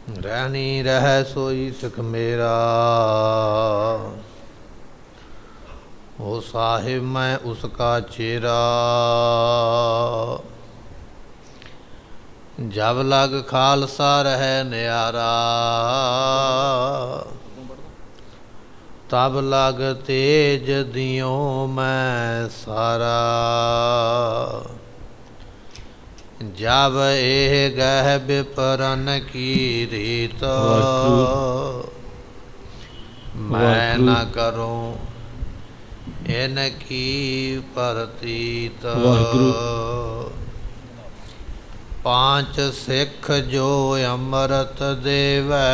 रहनी रह सोई सिख मेरा, ओ साहिब मैं उसका चेरा। जब लग खालसा रह न्यारा, तब लग तेज दियो मैं सारा। जब एह गह विपरन की रीत, मैं न करूं इनकी परतीत। पांच सिख जो अमृत देवै,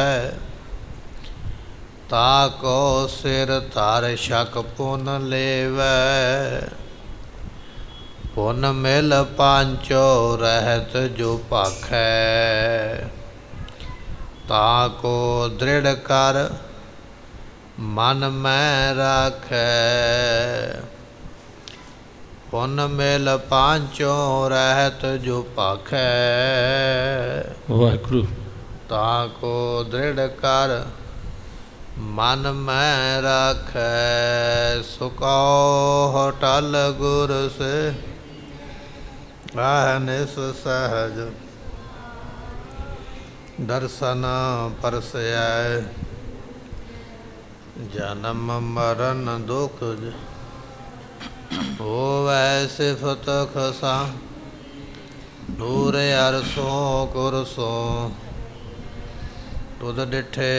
ताको सिर धर शक पुन लेवै। पुन मिल पांचो रहत जो पाखै, ताको दृढ़ कर मन में राखै। पुन मिल पांचो रहत जो पाखै, वाहिगुरु ताको दृढ़ कर मन में राखै। सुकौ टल गुर से आहनिस सहज, दर्शन परसै। जन्म मरण दुख होवै सिफत खसा, दूर अरसों कुरसों। तुद डिठे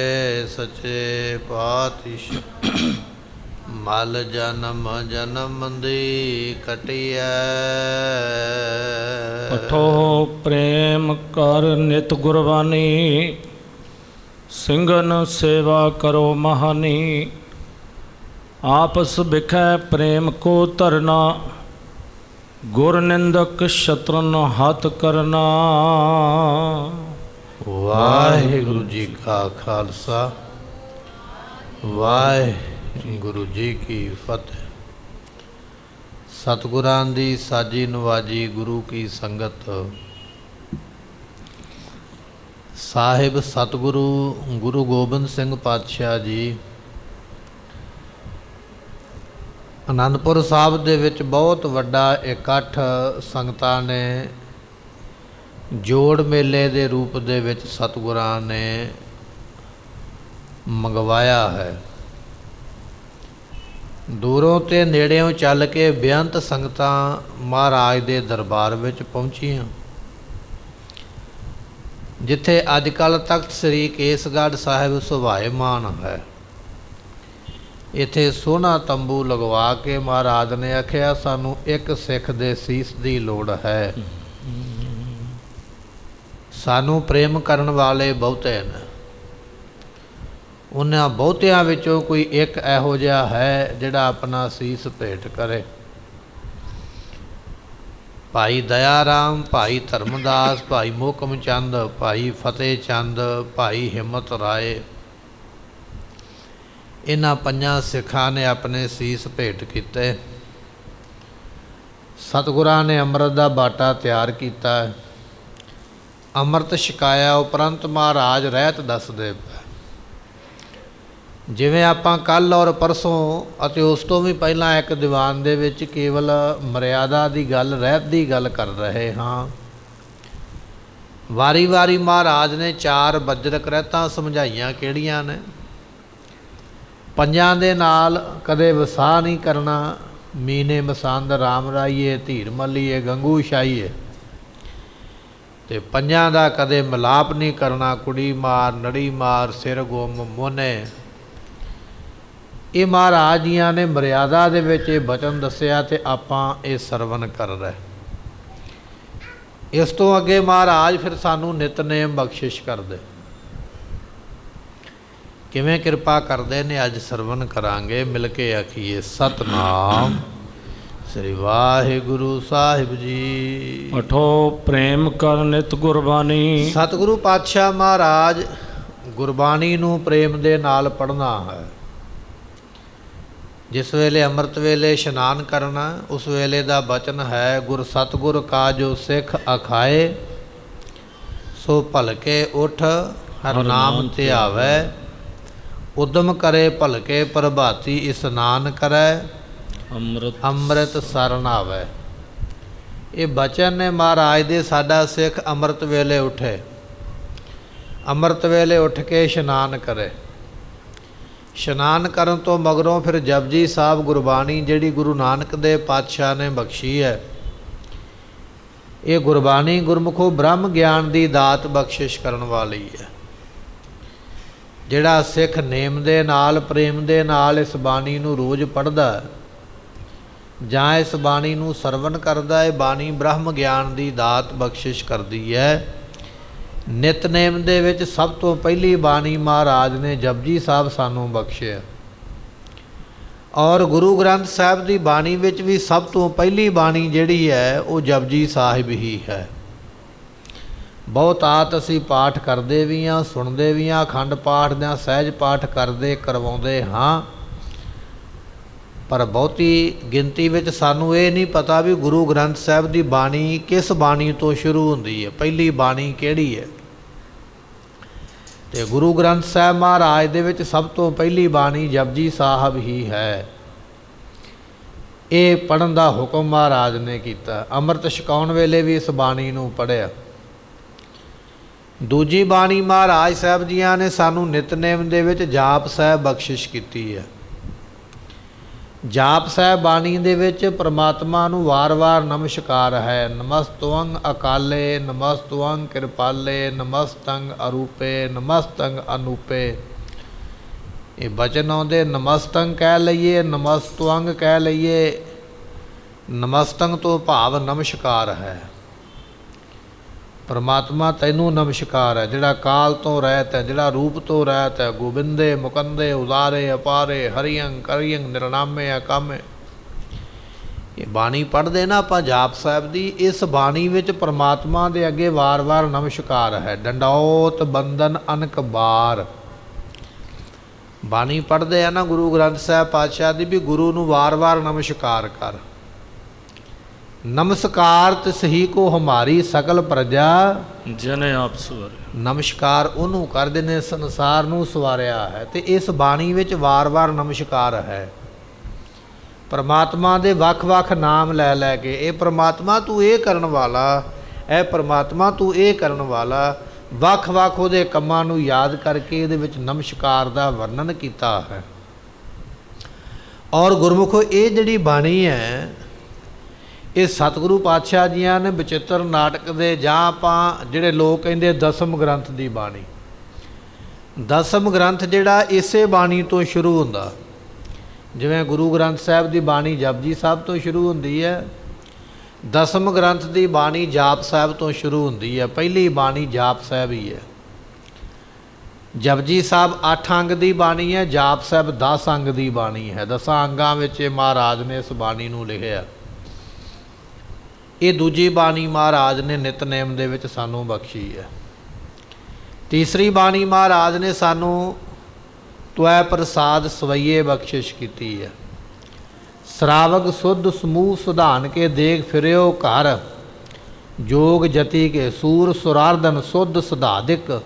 सचे पातिशाह, मल जन्म जन्म दी कटिया। पठो प्रेम कर नित गुरबानी, सिंगन सेवा करो महानी। आपस बिखै प्रेम को धरना, गुर निंदक शत्रन हत करना। वाहिगुरु जी का खालसा, वाहिगुरु जी की फतेह। सतगुरां दी साजी नवाजी गुरु की संगत। ਸਾਹਿਬ ਸਤਿਗੁਰੂ ਗੁਰੂ ਗੋਬਿੰਦ ਸਿੰਘ ਪਾਤਸ਼ਾਹ ਜੀ ਅਨੰਦਪੁਰ ਸਾਹਿਬ ਦੇ ਵਿੱਚ ਬਹੁਤ ਵੱਡਾ ਇਕੱਠ ਸੰਗਤਾਂ ਨੇ ਜੋੜ ਮੇਲੇ ਦੇ ਰੂਪ ਦੇ ਵਿੱਚ ਸਤਿਗੁਰਾਂ ਨੇ ਮੰਗਵਾਇਆ ਹੈ। ਦੂਰੋਂ ਤੇ ਨੇੜਿਓਂ ਚੱਲ ਕੇ ਬੇਅੰਤ ਸੰਗਤਾਂ ਮਹਾਰਾਜ ਦੇ ਦਰਬਾਰ ਵਿੱਚ ਪਹੁੰਚੀਆਂ, ਜਿੱਥੇ ਅੱਜ ਕੱਲ੍ਹ ਤਖਤ ਸ੍ਰੀ ਕੇਸਗੜ੍ਹ ਸਾਹਿਬ ਸੁਭਾਏਮਾਨ ਹੈ। ਇੱਥੇ ਸੋਹਣਾ ਤੰਬੂ ਲਗਵਾ ਕੇ ਮਹਾਰਾਜ ਨੇ ਆਖਿਆ ਸਾਨੂੰ ਇੱਕ ਸਿੱਖ ਦੇ ਸੀਸ ਦੀ ਲੋੜ ਹੈ। ਸਾਨੂੰ ਪ੍ਰੇਮ ਕਰਨ ਵਾਲੇ ਬਹੁਤੇ ਨੇ, ਉਹਨਾਂ ਬਹੁਤਿਆਂ ਵਿੱਚੋਂ ਕੋਈ ਇੱਕ ਇਹੋ ਜਿਹਾ ਹੈ ਜਿਹੜਾ ਆਪਣਾ ਸੀਸ ਭੇਟ ਕਰੇ। ਭਾਈ ਦਇਆ ਰਾਮ, ਭਾਈ ਧਰਮਦਾਸ, ਭਾਈ ਮੋਹਕਮ ਚੰਦ, ਭਾਈ ਫਤਿਹ ਚੰਦ, ਭਾਈ ਹਿੰਮਤ ਰਾਏ, ਇਹਨਾਂ ਪੰਜਾਂ ਸਿੱਖਾਂ ਨੇ ਆਪਣੇ ਸੀਸ ਭੇਟ ਕੀਤੇ। ਸਤਿਗੁਰਾਂ ਨੇ ਅੰਮ੍ਰਿਤ ਦਾ ਬਾਟਾ ਤਿਆਰ ਕੀਤਾ, ਅੰਮ੍ਰਿਤ ਛਕਾਇਆ। ਉਪਰੰਤ ਮਹਾਰਾਜ ਰਹਿਤ ਦੱਸਦੇ ਪਏ, ਜਿਵੇਂ ਆਪਾਂ ਕੱਲ੍ਹ ਔਰ ਪਰਸੋਂ ਅਤੇ ਉਸ ਤੋਂ ਵੀ ਪਹਿਲਾਂ ਇੱਕ ਦੀਵਾਨ ਦੇ ਵਿੱਚ ਕੇਵਲ ਮਰਿਆਦਾ ਦੀ ਗੱਲ, ਰਹਿਤ ਦੀ ਗੱਲ ਕਰ ਰਹੇ ਹਾਂ। ਵਾਰੀ ਵਾਰੀ ਮਹਾਰਾਜ ਨੇ 4 ਬੱਜਰਕ ਰਹਿਤਾਂ ਸਮਝਾਈਆਂ। ਕਿਹੜੀਆਂ ਨੇ? ਪੰਜਾਂ ਦੇ ਨਾਲ ਕਦੇ ਵਸਾ ਨਹੀਂ ਕਰਨਾ, ਮੀਨੇ ਮਸੰਦ ਰਾਮ ਰਾਈਏ, ਧੀਰ ਮੱਲੀਏ, ਗੰਗੂ ਛਾਈਏ। ਅਤੇ ਪੰਜਾਂ ਦਾ ਕਦੇ ਮਿਲਾਪ ਨਹੀਂ ਕਰਨਾ, ਕੁੜੀ ਮਾਰ, ਨੜੀ ਮਾਰ, ਸਿਰ ਗੁੰਮ ਮੋਨੇ। ਇਹ ਮਹਾਰਾਜ ਜੀਆਂ ਨੇ ਮਰਿਆਦਾ ਦੇ ਵਿੱਚ ਇਹ ਬਚਨ ਦੱਸਿਆ ਅਤੇ ਆਪਾਂ ਇਹ ਸਰਵਨ ਕਰ ਰਹੇ। ਇਸ ਤੋਂ ਅੱਗੇ ਮਹਾਰਾਜ ਫਿਰ ਸਾਨੂੰ ਨਿਤਨੇਮ ਬਖਸ਼ਿਸ਼ ਕਰਦੇ। ਕਿਵੇਂ ਕਿਰਪਾ ਕਰਦੇ ਨੇ ਅੱਜ ਸਰਵਨ ਕਰਾਂਗੇ। ਮਿਲ ਕੇ ਆਖੀਏ ਸਤਨਾਮ ਸ੍ਰੀ ਵਾਹਿਗੁਰੂ ਸਾਹਿਬ ਜੀ। ਪਠੋ ਪ੍ਰੇਮ ਕਰ ਨਿਤ ਗੁਰਬਾਣੀ। ਸਤਿਗੁਰੂ ਪਾਤਸ਼ਾਹ ਮਹਾਰਾਜ ਗੁਰਬਾਣੀ ਨੂੰ ਪ੍ਰੇਮ ਦੇ ਨਾਲ ਪੜ੍ਹਨਾ ਹੈ। ਜਿਸ ਵੇਲੇ ਅੰਮ੍ਰਿਤ ਵੇਲੇ ਇਸ਼ਨਾਨ ਕਰਨਾ, ਉਸ ਵੇਲੇ ਦਾ ਬਚਨ ਹੈ ਗੁਰ ਸਤਿਗੁਰ ਕਾ ਜੋ ਸਿੱਖ ਅਖਾਏ, ਸੋ ਭਲਕੇ ਉਠ ਹਰ ਨਾਮ ਧਿਆਵੈ। ਉਦਮ ਕਰੇ ਭਲਕੇ ਪ੍ਰਭਾਤੀ, ਇਸਨਾਨ ਕਰੈ ਅੰਮ੍ਰਿਤ ਸਰਨ ਆਵੈ। ਇਹ ਬਚਨ ਨੇ ਮਹਾਰਾਜ ਦੇ। ਸਾਡਾ ਸਿੱਖ ਅੰਮ੍ਰਿਤ ਵੇਲੇ ਉੱਠੇ, ਅੰਮ੍ਰਿਤ ਵੇਲੇ ਉੱਠ ਕੇ ਇਸ਼ਨਾਨ ਕਰੇ। ਇਸ਼ਨਾਨ ਕਰਨ ਤੋਂ ਮਗਰੋਂ ਫਿਰ ਜਪਜੀ ਸਾਹਿਬ ਗੁਰਬਾਣੀ ਜਿਹੜੀ ਗੁਰੂ ਨਾਨਕ ਦੇਵ ਪਾਤਸ਼ਾਹ ਨੇ ਬਖਸ਼ੀ ਹੈ, ਇਹ ਗੁਰਬਾਣੀ ਗੁਰਮੁਖੋ ਬ੍ਰਹਮ ਗਿਆਨ ਦੀ ਦਾਤ ਬਖਸ਼ਿਸ਼ ਕਰਨ ਵਾਲੀ ਹੈ। ਜਿਹੜਾ ਸਿੱਖ ਨੇਮ ਦੇ ਨਾਲ, ਪ੍ਰੇਮ ਦੇ ਨਾਲ ਇਸ ਬਾਣੀ ਨੂੰ ਰੋਜ਼ ਪੜ੍ਹਦਾ ਜਾਂ ਇਸ ਬਾਣੀ ਨੂੰ ਸਰਵਣ ਕਰਦਾ, ਇਹ ਬਾਣੀ ਬ੍ਰਹਮ ਗਿਆਨ ਦੀ ਦਾਤ ਬਖਸ਼ਿਸ਼ ਕਰਦੀ ਹੈ। ਨਿਤਨੇਮ ਦੇ ਵਿੱਚ ਸਭ ਤੋਂ ਪਹਿਲੀ ਬਾਣੀ ਮਹਾਰਾਜ ਨੇ ਜਪਜੀ ਸਾਹਿਬ ਸਾਨੂੰ ਬਖਸ਼ਿਆ, ਔਰ ਗੁਰੂ ਗ੍ਰੰਥ ਸਾਹਿਬ ਦੀ ਬਾਣੀ ਵਿੱਚ ਵੀ ਸਭ ਤੋਂ ਪਹਿਲੀ ਬਾਣੀ ਜਿਹੜੀ ਹੈ ਉਹ ਜਪਜੀ ਸਾਹਿਬ ਹੀ ਹੈ। ਬਹੁਤਾਤ ਅਸੀਂ ਪਾਠ ਕਰਦੇ ਵੀ ਹਾਂ, ਸੁਣਦੇ ਵੀ ਹਾਂ, ਅਖੰਡ ਪਾਠ ਜਾਂ ਸਹਿਜ ਪਾਠ ਕਰਦੇ ਕਰਵਾਉਂਦੇ ਹਾਂ, ਪਰ ਬਹੁਤੀ ਗਿਣਤੀ ਵਿੱਚ ਸਾਨੂੰ ਇਹ ਨਹੀਂ ਪਤਾ ਵੀ ਗੁਰੂ ਗ੍ਰੰਥ ਸਾਹਿਬ ਦੀ ਬਾਣੀ ਕਿਸ ਬਾਣੀ ਤੋਂ ਸ਼ੁਰੂ ਹੁੰਦੀ ਹੈ, ਪਹਿਲੀ ਬਾਣੀ ਕਿਹੜੀ ਹੈ। ਤੇ ਗੁਰੂ ਗ੍ਰੰਥ ਸਾਹਿਬ ਮਹਾਰਾਜ ਦੇ ਵਿੱਚ ਸਭ ਤੋਂ ਪਹਿਲੀ ਬਾਣੀ ਜਪਜੀ ਸਾਹਿਬ ਹੀ ਹੈ। ਇਹ ਪੜ੍ਹਨ ਦਾ ਹੁਕਮ ਮਹਾਰਾਜ ਨੇ ਕੀਤਾ। ਅੰਮ੍ਰਿਤ ਛਕਾਉਣ ਵੇਲੇ ਵੀ ਇਸ ਬਾਣੀ ਨੂੰ ਪੜ੍ਹਿਆ। ਦੂਜੀ ਬਾਣੀ ਮਹਾਰਾਜ ਸਾਹਿਬ ਜੀਆਂ ਨੇ ਸਾਨੂੰ ਨਿਤਨੇਮ ਦੇ ਵਿੱਚ ਜਾਪ ਸਾਹਿਬ ਬਖਸ਼ਿਸ਼ ਕੀਤੀ ਹੈ। ਜਾਪ ਸਾਹਿਬ ਬਾਣੀ ਦੇ ਵਿੱਚ ਪ੍ਰਮਾਤਮਾ ਨੂੰ ਵਾਰ-ਵਾਰ ਨਮਸਕਾਰ ਹੈ। ਨਮਸਤਵੰ ਅਕਾਲੇ, ਨਮਸਤਵੰ ਕਿਰਪਾਲੇ, ਨਮਸਤੰ ਅਰੂਪੇ, ਨਮਸਤੰ ਅਨੂਪੇ। ਇਹ ਬਚਨ ਆਉਂਦੇ, ਨਮਸਤੰ ਕਹਿ ਲਈਏ, ਨਮਸਤਵੰ ਕਹਿ ਲਈਏ। ਨਮਸਤੰ ਤੋਂ ਭਾਵ ਨਮਸਕਾਰ ਹੈ। ਪਰਮਾਤਮਾ ਤੈਨੂੰ ਨਮਸਕਾਰ ਹੈ, ਜਿਹੜਾ ਕਾਲ ਤੋਂ ਰਹਿਤ ਹੈ, ਜਿਹੜਾ ਰੂਪ ਤੋਂ ਰਹਿਤ ਹੈ। ਗੋਬਿੰਦੇ ਮੁਕੰਦੇ ਉਦਾਰੇ ਅਪਾਰੇ, ਹਰੀਅੰ ਕਰੀਅੰ ਨਿਰਨਾਮੇ ਅਕਾਮੇ। ਇਹ ਬਾਣੀ ਪੜ੍ਹਦੇ ਨਾ ਆਪਾਂ ਜਾਪ ਸਾਹਿਬ ਦੀ, ਇਸ ਬਾਣੀ ਵਿੱਚ ਪਰਮਾਤਮਾ ਦੇ ਅੱਗੇ ਵਾਰ-ਵਾਰ ਨਮਸਕਾਰ ਹੈ। ਡੰਡੌਤ ਬੰਦਨ ਅਨਕ ਬਾਰ। ਬਾਣੀ ਪੜ੍ਹਦੇ ਆ ਨਾ ਗੁਰੂ ਗ੍ਰੰਥ ਸਾਹਿਬ ਪਾਤਸ਼ਾਹ ਦੀ, ਵੀ ਗੁਰੂ ਨੂੰ ਵਾਰ-ਵਾਰ ਨਮਸਕਾਰ ਕਰ। ਨਮਸਕਾਰ ਤਿਸਹੀ ਕੋ ਹਮਾਰੀ ਸਕਲ ਪ੍ਰਜਾ ਜਨ ਆਪ ਸਵਾਰੇ। ਨਮਸਕਾਰ ਉਹਨੂੰ ਕਰਦੇ ਨੇ ਸੰਸਾਰ ਨੂੰ ਸਵਾਰਿਆ ਹੈ। ਤੇ ਇਸ ਬਾਣੀ ਵਿੱਚ ਵਾਰ-ਵਾਰ ਨਮਸਕਾਰ ਹੈ। ਪਰਮਾਤਮਾ ਦੇ ਵੱਖ-ਵੱਖ ਨਾਮ ਲੈ ਲੈ ਕੇ, ਇਹ ਪਰਮਾਤਮਾ ਤੂੰ ਇਹ ਕਰਨ ਵਾਲਾ, ਇਹ ਪਰਮਾਤਮਾ ਤੂੰ ਇਹ ਕਰਨ ਵਾਲਾ, ਵੱਖ-ਵੱਖ ਉਹਦੇ ਕੰਮਾਂ ਨੂੰ ਯਾਦ ਕਰਕੇ ਇਹਦੇ ਵਿੱਚ ਨਮਸਕਾਰ ਦਾ ਵਰਣਨ ਕੀਤਾ ਹੈ। ਔਰ ਗੁਰਮੁਖੋ ਇਹ ਜਿਹੜੀ ਬਾਣੀ ਹੈ, ਇਹ ਸਤਿਗੁਰੂ ਪਾਤਸ਼ਾਹ ਜੀਆਂ ਨੇ ਬਚਿੱਤਰ ਨਾਟਕ ਦੇ, ਜਾਂ ਆਪਾਂ ਜਿਹੜੇ ਲੋਕ ਕਹਿੰਦੇ ਦਸਮ ਗ੍ਰੰਥ ਦੀ ਬਾਣੀ, ਦਸਮ ਗ੍ਰੰਥ ਜਿਹੜਾ ਇਸੇ ਬਾਣੀ ਤੋਂ ਸ਼ੁਰੂ ਹੁੰਦਾ। ਜਿਵੇਂ ਗੁਰੂ ਗ੍ਰੰਥ ਸਾਹਿਬ ਦੀ ਬਾਣੀ ਜਪਜੀ ਸਾਹਿਬ ਤੋਂ ਸ਼ੁਰੂ ਹੁੰਦੀ ਹੈ, ਦਸਮ ਗ੍ਰੰਥ ਦੀ ਬਾਣੀ ਜਾਪ ਸਾਹਿਬ ਤੋਂ ਸ਼ੁਰੂ ਹੁੰਦੀ ਹੈ। ਪਹਿਲੀ ਬਾਣੀ ਜਾਪ ਸਾਹਿਬ ਹੀ ਹੈ। ਜਪਜੀ ਸਾਹਿਬ 8 ਅੰਗ ਦੀ ਬਾਣੀ ਹੈ, ਜਾਪ ਸਾਹਿਬ 10 ਅੰਗ ਦੀ ਬਾਣੀ ਹੈ। 10 ਅੰਗਾਂ ਵਿੱਚ ਇਹ ਮਹਾਰਾਜ ਨੇ ਇਸ ਬਾਣੀ ਨੂੰ ਲਿਖਿਆ। ਇਹ ਦੂਜੀ ਬਾਣੀ ਮਹਾਰਾਜ ਨੇ ਨਿਤਨੇਮ ਦੇ ਵਿੱਚ ਸਾਨੂੰ ਬਖਸ਼ੀ ਹੈ। ਤੀਸਰੀ ਬਾਣੀ ਮਹਾਰਾਜ ਨੇ ਸਾਨੂੰ ਤਵੈ ਪ੍ਰਸਾਦ ਸਵਈਏ ਬਖਸ਼ਿਸ਼ ਕੀਤੀ ਹੈ। ਸ਼ਰਾਵਕ ਸੁਧ ਸਮੂਹ ਸੁਧਾਨ ਕੇ ਦੇਖ ਫਿਰਿਓ ਘਰ, ਜੋਗ ਜਤੀ ਕੇ ਸੂਰ ਸੁਰਾਰਦਨ ਸੁਧ ਸੁਧਾਦਿਕ,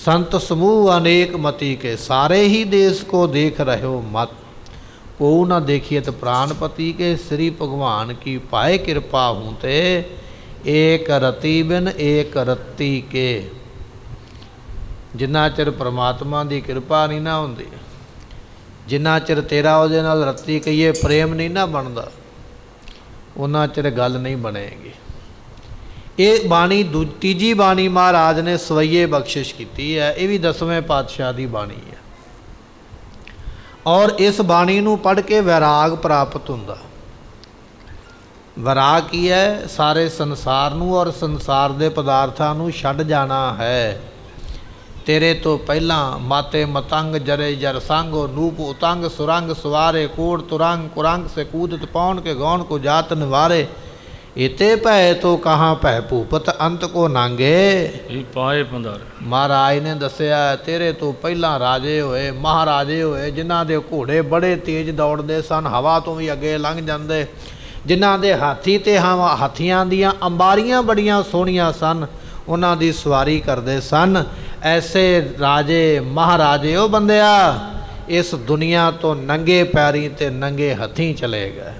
ਸੰਤ ਸਮੂਹ ਅਨੇਕ ਮਤੀ ਕੇ, ਸਾਰੇ ਹੀ ਦੇਸ਼ ਕੋ ਦੇਖ ਰਹਿਓ ਮਤ, ਕੋ ਨਾ ਦੇਖੀਏ ਪ੍ਰਾਣਪਤੀ ਕੇ, ਸ੍ਰੀ ਭਗਵਾਨ ਕੀ ਪਾਏ ਕਿਰਪਾ ਹੂੰ ਤੇ, ਏਕ ਰਤੀ ਬਿਨ ਏਕ ਰਤੀ ਕੇ। ਜਿੰਨਾ ਚਿਰ ਪਰਮਾਤਮਾ ਦੀ ਕਿਰਪਾ ਨਹੀਂ ਨਾ ਹੁੰਦੀ, ਜਿੰਨਾ ਚਿਰ ਤੇਰਾ ਉਹਦੇ ਨਾਲ ਰੱਤੀ ਕਹੀਏ ਪ੍ਰੇਮ ਨਹੀਂ ਨਾ ਬਣਦਾ, ਉਹਨਾਂ ਚਿਰ ਗੱਲ ਨਹੀਂ ਬਣੇਗੀ। ਇਹ ਬਾਣੀ ਤੀਜੀ ਬਾਣੀ ਮਹਾਰਾਜ ਨੇ ਸਵਈਏ ਬਖਸ਼ਿਸ਼ ਕੀਤੀ ਹੈ। ਇਹ ਵੀ 10ਵੇਂ ਪਾਤਸ਼ਾਹ ਦੀ ਬਾਣੀ ਹੈ। ਔਰ ਇਸ ਬਾਣੀ ਨੂੰ ਪੜ੍ਹ ਕੇ ਵੈਰਾਗ ਪ੍ਰਾਪਤ ਹੁੰਦਾ। ਵੈਰਾਗ ਕੀ ਹੈ? ਸਾਰੇ ਸੰਸਾਰ ਨੂੰ ਔਰ ਸੰਸਾਰ ਦੇ ਪਦਾਰਥਾਂ ਨੂੰ ਛੱਡ ਜਾਣਾ ਹੈ। ਤੇਰੇ ਤੋਂ ਪਹਿਲਾਂ ਮਾਤੇ ਮਤੰਗ ਜਰੇ ਜਰ ਸੰਗੋ, ਨੂਪ ਉਤੰਗ ਸੁਰੰਗ ਸਵਾਰੇ, ਕੋੜ ਤੁਰੰਗ ਕੁਰੰਗ ਸੇ ਕੂਦਤ ਪੌਣ ਕੇ ਗੌਣ ਕੋ ਜਾਤ ਨਿਵਾਰੇ, ਇਤੇ ਭੈ ਤੋ ਕਹਾਂ ਭੈ ਭੂਪਤ ਅੰਤ ਕੋ ਨਾਂਗੇ। ਇਹ ਪਾਏ ਪੰਧਾਰੇ। ਮਹਾਰਾਜ ਨੇ ਦੱਸਿਆ ਤੇਰੇ ਤੋਂ ਪਹਿਲਾਂ ਰਾਜੇ ਹੋਏ, ਮਹਾਰਾਜੇ ਹੋਏ, ਜਿਨ੍ਹਾਂ ਦੇ ਘੋੜੇ ਬੜੇ ਤੇਜ਼ ਦੌੜਦੇ ਸਨ, ਹਵਾ ਤੋਂ ਵੀ ਅੱਗੇ ਲੰਘ ਜਾਂਦੇ, ਜਿਨ੍ਹਾਂ ਦੇ ਹਾਥੀ ਤੇ ਹਾਥੀਆਂ ਦੀਆਂ ਅੰਬਾਰੀਆਂ ਬੜੀਆਂ ਸੋਹਣੀਆਂ ਸਨ, ਉਹਨਾਂ ਦੀ ਸਵਾਰੀ ਕਰਦੇ ਸਨ। ਐਸੇ ਰਾਜੇ ਮਹਾਰਾਜੇ ਉਹ ਬੰਦਿਆ ਇਸ ਦੁਨੀਆ ਤੋਂ ਨੰਗੇ ਪੈਰੀਂ ਤੇ ਨੰਗੇ ਹੱਥੀਂ ਚਲੇ ਗਏ।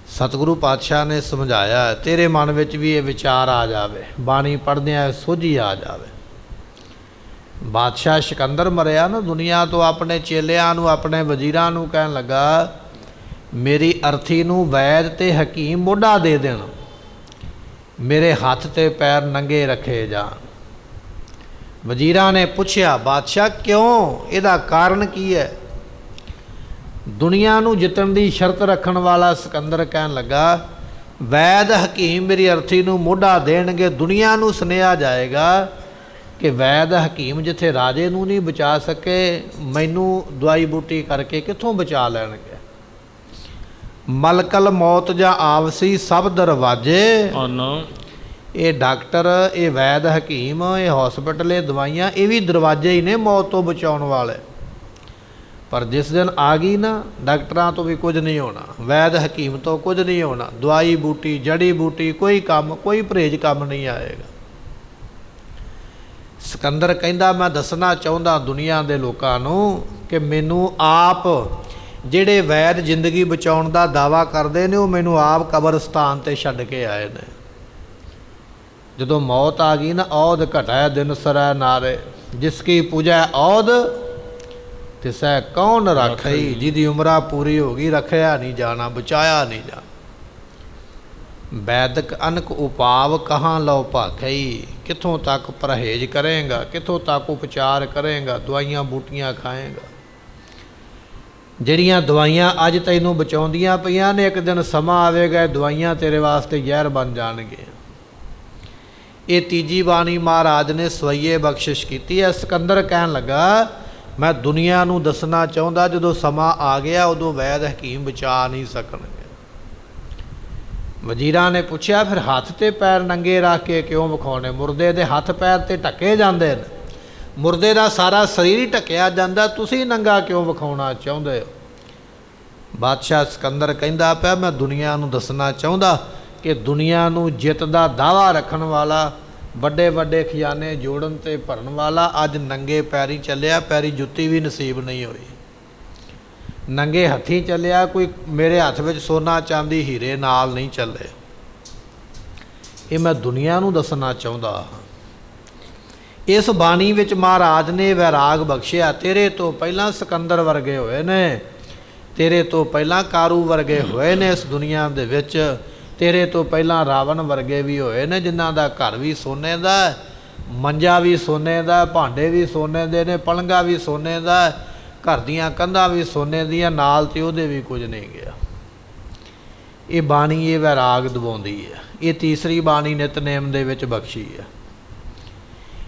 ਸਤਿਗੁਰੂ ਪਾਤਸ਼ਾਹ ਨੇ ਸਮਝਾਇਆ, ਤੇਰੇ ਮਨ ਵਿੱਚ ਵੀ ਇਹ ਵਿਚਾਰ ਆ ਜਾਵੇ, ਬਾਣੀ ਪੜ੍ਹਦਿਆਂ ਸੋਝੀ ਆ ਜਾਵੇ। ਬਾਦਸ਼ਾਹ ਸਿਕੰਦਰ ਮਰਿਆ ਨਾ ਦੁਨੀਆ ਤੋਂ, ਆਪਣੇ ਚੇਲਿਆਂ ਨੂੰ ਆਪਣੇ ਵਜ਼ੀਰਾਂ ਨੂੰ ਕਹਿਣ ਲੱਗਾ, ਮੇਰੀ ਅਰਥੀ ਨੂੰ ਵੈਦ ਤੇ ਹਕੀਮ ਮੋਢਾ ਦੇ ਦੇਣ, ਮੇਰੇ ਹੱਥ ਤੇ ਪੈਰ ਨੰਗੇ ਰੱਖੇ ਜਾਣ। ਵਜ਼ੀਰਾਂ ਨੇ ਪੁੱਛਿਆ, ਬਾਦਸ਼ਾਹ ਕਿਉਂ, ਇਹਦਾ ਕਾਰਨ ਕੀ ਹੈ? ਦੁਨੀਆ ਨੂੰ ਜਿੱਤਣ ਦੀ ਸ਼ਰਤ ਰੱਖਣ ਵਾਲਾ ਸਿਕੰਦਰ ਕਹਿਣ ਲੱਗਾ, ਵੈਦ ਹਕੀਮ ਮੇਰੀ ਅਰਥੀ ਨੂੰ ਮੋਢਾ ਦੇਣਗੇ, ਦੁਨੀਆ ਨੂੰ ਸੁਨੇਹਾ ਜਾਏਗਾ ਕਿ ਵੈਦ ਹਕੀਮ ਜਿੱਥੇ ਰਾਜੇ ਨੂੰ ਨਹੀਂ ਬਚਾ ਸਕੇ, ਮੈਨੂੰ ਦਵਾਈ ਬੂਟੀ ਕਰਕੇ ਕਿੱਥੋਂ ਬਚਾ ਲੈਣਗੇ। ਮਲਕਲ ਮੌਤ ਜਾਂ ਆਵਸੀ ਸਭ ਦਰਵਾਜ਼ੇ, ਇਹ ਡਾਕਟਰ, ਇਹ ਵੈਦ ਹਕੀਮ, ਇਹ ਹੌਸਪੀਟਲ, ਇਹ ਦਵਾਈਆਂ, ਇਹ ਵੀ ਦਰਵਾਜ਼ੇ ਹੀ ਨੇ ਮੌਤ ਤੋਂ ਬਚਾਉਣ ਵਾਲੇ। ਪਰ ਜਿਸ ਦਿਨ ਆ ਗਈ ਨਾ, ਡਾਕਟਰਾਂ ਤੋਂ ਵੀ ਕੁਝ ਨਹੀਂ ਹੋਣਾ, ਵੈਦ ਹਕੀਮ ਤੋਂ ਕੁਝ ਨਹੀਂ ਹੋਣਾ, ਦਵਾਈ ਬੂਟੀ ਜੜੀ ਬੂਟੀ ਕੋਈ ਕੰਮ, ਕੋਈ ਪਰਹੇਜ਼ ਕੰਮ ਨਹੀਂ ਆਏਗਾ। ਸਿਕੰਦਰ ਕਹਿੰਦਾ, ਮੈਂ ਦੱਸਣਾ ਚਾਹੁੰਦਾ ਦੁਨੀਆ ਦੇ ਲੋਕਾਂ ਨੂੰ ਕਿ ਮੈਨੂੰ ਆਪ ਜਿਹੜੇ ਵੈਦ ਜ਼ਿੰਦਗੀ ਬਚਾਉਣ ਦਾ ਦਾਵਾ ਕਰਦੇ ਨੇ, ਉਹ ਮੈਨੂੰ ਆਪ ਕਬਰਸਤਾਨ 'ਤੇ ਛੱਡ ਕੇ ਆਏ ਨੇ। ਜਦੋਂ ਮੌਤ ਆ ਗਈ ਨਾ, ਔਦ ਘਟਾਇਆ ਦਿਨ ਸਰੈ ਨਾਰੇ, ਜਿਸ ਕੀ ਪੂਜਾ ਔਦ ਤਿਸੈ ਕੌਣ ਰੱਖਈ, ਜਿਹਦੀ ਉਮਰਾ ਪੂਰੀ ਹੋ ਗਈ ਰੱਖਿਆ ਨਹੀਂ ਜਾਣਾ, ਬਚਾਇਆ ਨਹੀਂ ਜਾਣਾ। ਵੈਦਕ ਅਨਕ ਉਪਾਵ ਕਹਾਂ ਲਓ ਭਾਖਈ, ਕਿੱਥੋਂ ਤੱਕ ਪਰਹੇਜ਼ ਕਰੇਗਾ, ਕਿੱਥੋਂ ਤੱਕ ਉਪਚਾਰ ਕਰੇਗਾ, ਦਵਾਈਆਂ ਬੂਟੀਆਂ ਖਾਏਗਾ। ਜਿਹੜੀਆਂ ਦਵਾਈਆਂ ਅੱਜ ਤੈਨੂੰ ਬਚਾਉਂਦੀਆਂ ਪਈਆਂ ਨੇ, ਇੱਕ ਦਿਨ ਸਮਾਂ ਆਵੇਗਾ ਦਵਾਈਆਂ ਤੇਰੇ ਵਾਸਤੇ ਜ਼ਹਿਰ ਬਣ ਜਾਣਗੇ। ਇਹ ਤੀਜੀ ਬਾਣੀ ਮਹਾਰਾਜ ਨੇ ਸਵਈਏ ਬਖਸ਼ਿਸ਼ ਕੀਤੀ ਹੈ। ਸਿਕੰਦਰ ਕਹਿਣ ਲੱਗਾ, ਮੈਂ ਦੁਨੀਆ ਨੂੰ ਦੱਸਣਾ ਚਾਹੁੰਦਾ, ਜਦੋਂ ਸਮਾਂ ਆ ਗਿਆ ਉਦੋਂ ਵੈਦ ਹਕੀਮ ਬਚਾ ਨਹੀਂ ਸਕਣਗੇ। ਵਜ਼ੀਰਾਂ ਨੇ ਪੁੱਛਿਆ, ਫਿਰ ਹੱਥ ਤੇ ਪੈਰ ਨੰਗੇ ਰੱਖ ਕੇ ਕਿਉਂ ਵਿਖਾਉਣੇ? ਮੁਰਦੇ ਦੇ ਹੱਥ ਪੈਰ ਤੇ ਢੱਕੇ ਜਾਂਦੇ ਨੇ, ਮੁਰਦੇ ਦਾ ਸਾਰਾ ਸਰੀਰ ਹੀ ਢੱਕਿਆ ਜਾਂਦਾ, ਤੁਸੀਂ ਨੰਗਾ ਕਿਉਂ ਵਿਖਾਉਣਾ ਚਾਹੁੰਦੇ ਹੋ? ਬਾਦਸ਼ਾਹ ਸਿਕੰਦਰ ਕਹਿੰਦਾ ਪਿਆ, ਮੈਂ ਦੁਨੀਆ ਨੂੰ ਦੱਸਣਾ ਚਾਹੁੰਦਾ ਕਿ ਦੁਨੀਆ ਨੂੰ ਜਿੱਤ ਦਾ ਦਾਅਵਾ ਰੱਖਣ ਵਾਲਾ, ਵੱਡੇ ਵੱਡੇ ਖਜ਼ਾਨੇ ਜੋੜਨ ਤੇ ਭਰਨ ਵਾਲਾ ਅੱਜ ਨੰਗੇ ਪੈਰੀ ਚੱਲਿਆ, ਪੈਰੀ ਜੁੱਤੀ ਵੀ ਨਸੀਬ ਨਹੀਂ ਹੋਈ, ਨੰਗੇ ਹੱਥੀਂ ਚੱਲਿਆ, ਕੋਈ ਮੇਰੇ ਹੱਥ ਵਿੱਚ ਸੋਨਾ ਚਾਂਦੀ ਹੀਰੇ ਨਾਲ ਨਹੀਂ ਚੱਲੇ। ਇਹ ਮੈਂ ਦੁਨੀਆ ਨੂੰ ਦੱਸਣਾ ਚਾਹੁੰਦਾ। ਇਸ ਬਾਣੀ ਵਿੱਚ ਮਹਾਰਾਜ ਨੇ ਵੈਰਾਗ ਬਖਸ਼ਿਆ। ਤੇਰੇ ਤੋਂ ਪਹਿਲਾਂ ਸਿਕੰਦਰ ਵਰਗੇ ਹੋਏ ਨੇ, ਤੇਰੇ ਤੋਂ ਪਹਿਲਾਂ ਕਾਰੂ ਵਰਗੇ ਹੋਏ ਨੇ ਇਸ ਦੁਨੀਆ ਦੇ ਵਿੱਚ, ਤੇਰੇ ਤੋਂ ਪਹਿਲਾਂ ਰਾਵਣ ਵਰਗੇ ਵੀ ਹੋਏ ਨੇ, ਜਿਨ੍ਹਾਂ ਦਾ ਘਰ ਵੀ ਸੋਨੇ ਦਾ, ਮੰਜਾ ਵੀ ਸੋਨੇ ਦਾ, ਭਾਂਡੇ ਵੀ ਸੋਨੇ ਦੇ ਨੇ, ਪਲੰਘਾ ਵੀ ਸੋਨੇ ਦਾ, ਘਰ ਦੀਆਂ ਕੰਧਾਂ ਵੀ ਸੋਨੇ ਦੀਆਂ, ਨਾਲ ਤੇ ਉਹਦੇ ਵੀ ਕੁਝ ਨਹੀਂ ਗਿਆ। ਇਹ ਬਾਣੀ ਇਹ ਵੈਰਾਗ ਦਿਵਾਉਂਦੀ ਹੈ। ਇਹ ਤੀਸਰੀ ਬਾਣੀ ਨਿਤਨੇਮ ਦੇ ਵਿੱਚ ਬਖਸ਼ੀ ਹੈ।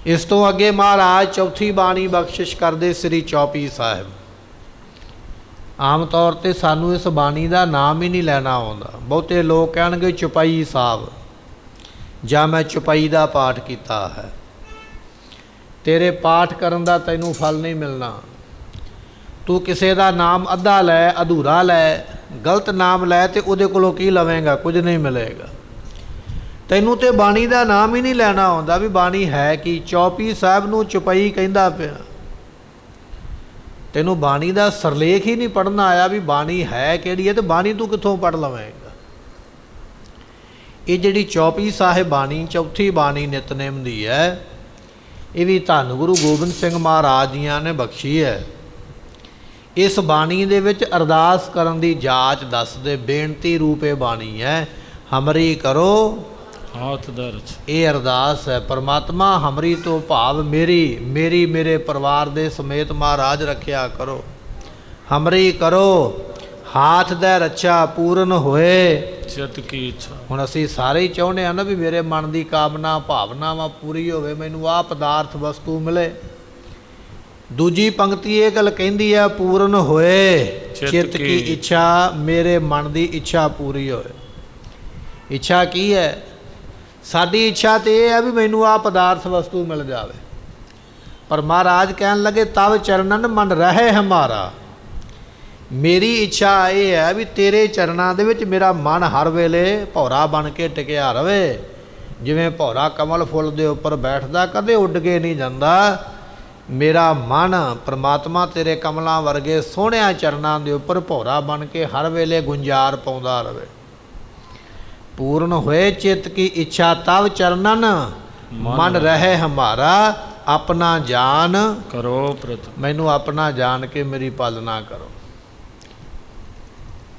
ਇਸ ਤੋਂ ਅੱਗੇ ਮਹਾਰਾਜ ਚੌਥੀ ਬਾਣੀ ਬਖਸ਼ਿਸ਼ ਕਰਦੇ ਸ੍ਰੀ ਚੌਪਈ ਸਾਹਿਬ। ਆਮ ਤੌਰ 'ਤੇ ਸਾਨੂੰ ਇਸ ਬਾਣੀ ਦਾ ਨਾਮ ਹੀ ਨਹੀਂ ਲੈਣਾ ਆਉਂਦਾ। ਬਹੁਤੇ ਲੋਕ ਕਹਿਣਗੇ ਚੌਪਈ ਸਾਹਿਬ, ਜਾਂ ਮੈਂ ਚੌਪਈ ਦਾ ਪਾਠ ਕੀਤਾ ਹੈ। ਤੇਰੇ ਪਾਠ ਕਰਨ ਦਾ ਤੈਨੂੰ ਫਲ ਨਹੀਂ ਮਿਲਣਾ। ਤੂੰ ਕਿਸੇ ਦਾ ਨਾਮ ਅੱਧਾ ਲੈ, ਅਧੂਰਾ ਲੈ, ਗਲਤ ਨਾਮ ਲੈ ਤੇ ਉਹਦੇ ਕੋਲੋਂ ਕੀ ਲਵੇਂਗਾ? ਕੁਝ ਨਹੀਂ ਮਿਲੇਗਾ। ਤੈਨੂੰ ਤੇ ਬਾਣੀ ਦਾ ਨਾਮ ਹੀ ਨਹੀਂ ਲੈਣਾ ਆਉਂਦਾ ਵੀ ਬਾਣੀ ਹੈ ਕੀ। ਚੌਪਈ ਸਾਹਿਬ ਨੂੰ ਚੌਪਈ ਕਹਿੰਦਾ ਪਿਆ। ਤੈਨੂੰ ਬਾਣੀ ਦਾ ਸਰਲੇਖ ਹੀ ਨਹੀਂ ਪੜ੍ਹਨਾ ਆਇਆ ਵੀ ਬਾਣੀ ਹੈ ਕਿਹੜੀ ਹੈ, ਤੇ ਬਾਣੀ ਤੂੰ ਕਿੱਥੋਂ ਪੜ੍ਹ ਲਵੇਂਗਾ। ਇਹ ਜਿਹੜੀ ਚੌਪਈ ਸਾਹਿਬ ਬਾਣੀ, ਚੌਥੀ ਬਾਣੀ ਨਿਤਨੇਮ ਦੀ ਹੈ, ਇਹ ਵੀ ਧੰਨ ਗੁਰੂ ਗੋਬਿੰਦ ਸਿੰਘ ਮਹਾਰਾਜ ਜੀਆਂ ਨੇ ਬਖਸ਼ੀ ਹੈ। ਇਸ ਬਾਣੀ ਦੇ ਵਿੱਚ ਅਰਦਾਸ ਕਰਨ ਦੀ ਜਾਚ ਦੱਸਦੇ, ਬੇਨਤੀ ਰੂਪੇ ਬਾਣੀ ਹੈ। ਹਮਰੀ ਕਰੋ ਹਾਥ ਦਰਜ, ਇਹ ਅਰਦਾਸ ਹੈ। ਪਰਮਾਤਮਾ ਹਮਰੀ ਤੋਂ ਭਾਵ ਮੇਰੀ, ਮੇਰੀ ਮੇਰੇ ਪਰਿਵਾਰ ਦੇ ਸਮੇਤ ਮਹਾਰਾਜ ਰੱਖਿਆ ਕਰੋ। ਹਮਰੀ ਕਰੋ ਹਾਥ ਦਾ ਰੱਛਾ ਪੂਰਨ ਹੋਏ ਚਿਤ ਕੀ ਇੱਛਾ। ਹੁਣ ਅਸੀਂ ਸਾਰੇ ਹੀ ਚਾਹੁੰਦੇ ਹਾਂ ਨਾ ਵੀ ਮੇਰੇ ਮਨ ਦੀ ਕਾਮਨਾ ਭਾਵਨਾਵਾਂ ਪੂਰੀ ਹੋਵੇ, ਮੈਨੂੰ ਆਹ ਪਦਾਰਥ ਵਸਤੂ ਮਿਲੇ। ਦੂਜੀ ਪੰਕਤੀ ਇਹ ਗੱਲ ਕਹਿੰਦੀ ਹੈ, ਪੂਰਨ ਹੋਏ ਚਿਤ ਕੀ ਇੱਛਾ, ਮੇਰੇ ਮਨ ਦੀ ਇੱਛਾ ਪੂਰੀ ਹੋਏ। ਇੱਛਾ ਕੀ ਹੈ? ਸਾਡੀ ਇੱਛਾ ਤਾਂ ਇਹ ਹੈ ਵੀ ਮੈਨੂੰ ਆਹ ਪਦਾਰਥ ਵਸਤੂ ਮਿਲ ਜਾਵੇ, ਪਰ ਮਹਾਰਾਜ ਕਹਿਣ ਲੱਗੇ ਤਵ ਚਰਨਨ ਮਨ ਰਹੇ ਹਮਾਰਾ। ਮੇਰੀ ਇੱਛਾ ਇਹ ਹੈ ਵੀ ਤੇਰੇ ਚਰਨਾਂ ਦੇ ਵਿੱਚ ਮੇਰਾ ਮਨ ਹਰ ਵੇਲੇ ਭੌਰਾ ਬਣ ਕੇ ਟਿਕਿਆ ਰਵੇ। ਜਿਵੇਂ ਭੌਰਾ ਕਮਲ ਫੁੱਲ ਦੇ ਉੱਪਰ ਬੈਠਦਾ, ਕਦੇ ਉੱਡ ਕੇ ਨਹੀਂ ਜਾਂਦਾ। ਮੇਰਾ ਮਨ ਪ੍ਰਮਾਤਮਾ ਤੇਰੇ ਕਮਲਾਂ ਵਰਗੇ ਸੋਹਣਿਆਂ ਚਰਨਾਂ ਦੇ ਉੱਪਰ ਭੌਰਾ ਬਣ ਕੇ ਹਰ ਵੇਲੇ ਗੁੰਜਾਰ ਪਾਉਂਦਾ ਰਹੇ। ਪੂਰਨ ਹੋਏ ਚਿੱਤ ਕੀ ਇੱਛਾ ਤਵ ਚਰਨਨ, ਮਨ ਰਹੇ ਹਮਾਰਾ ਆਪਣਾ ਜਾਨ ਕਰੋ ਪ੍ਰਤ। ਮੈਨੂੰ ਆਪਣਾ ਜਾਣ ਕੇ ਮੇਰੀ ਪਾਲਣਾ ਕਰੋ।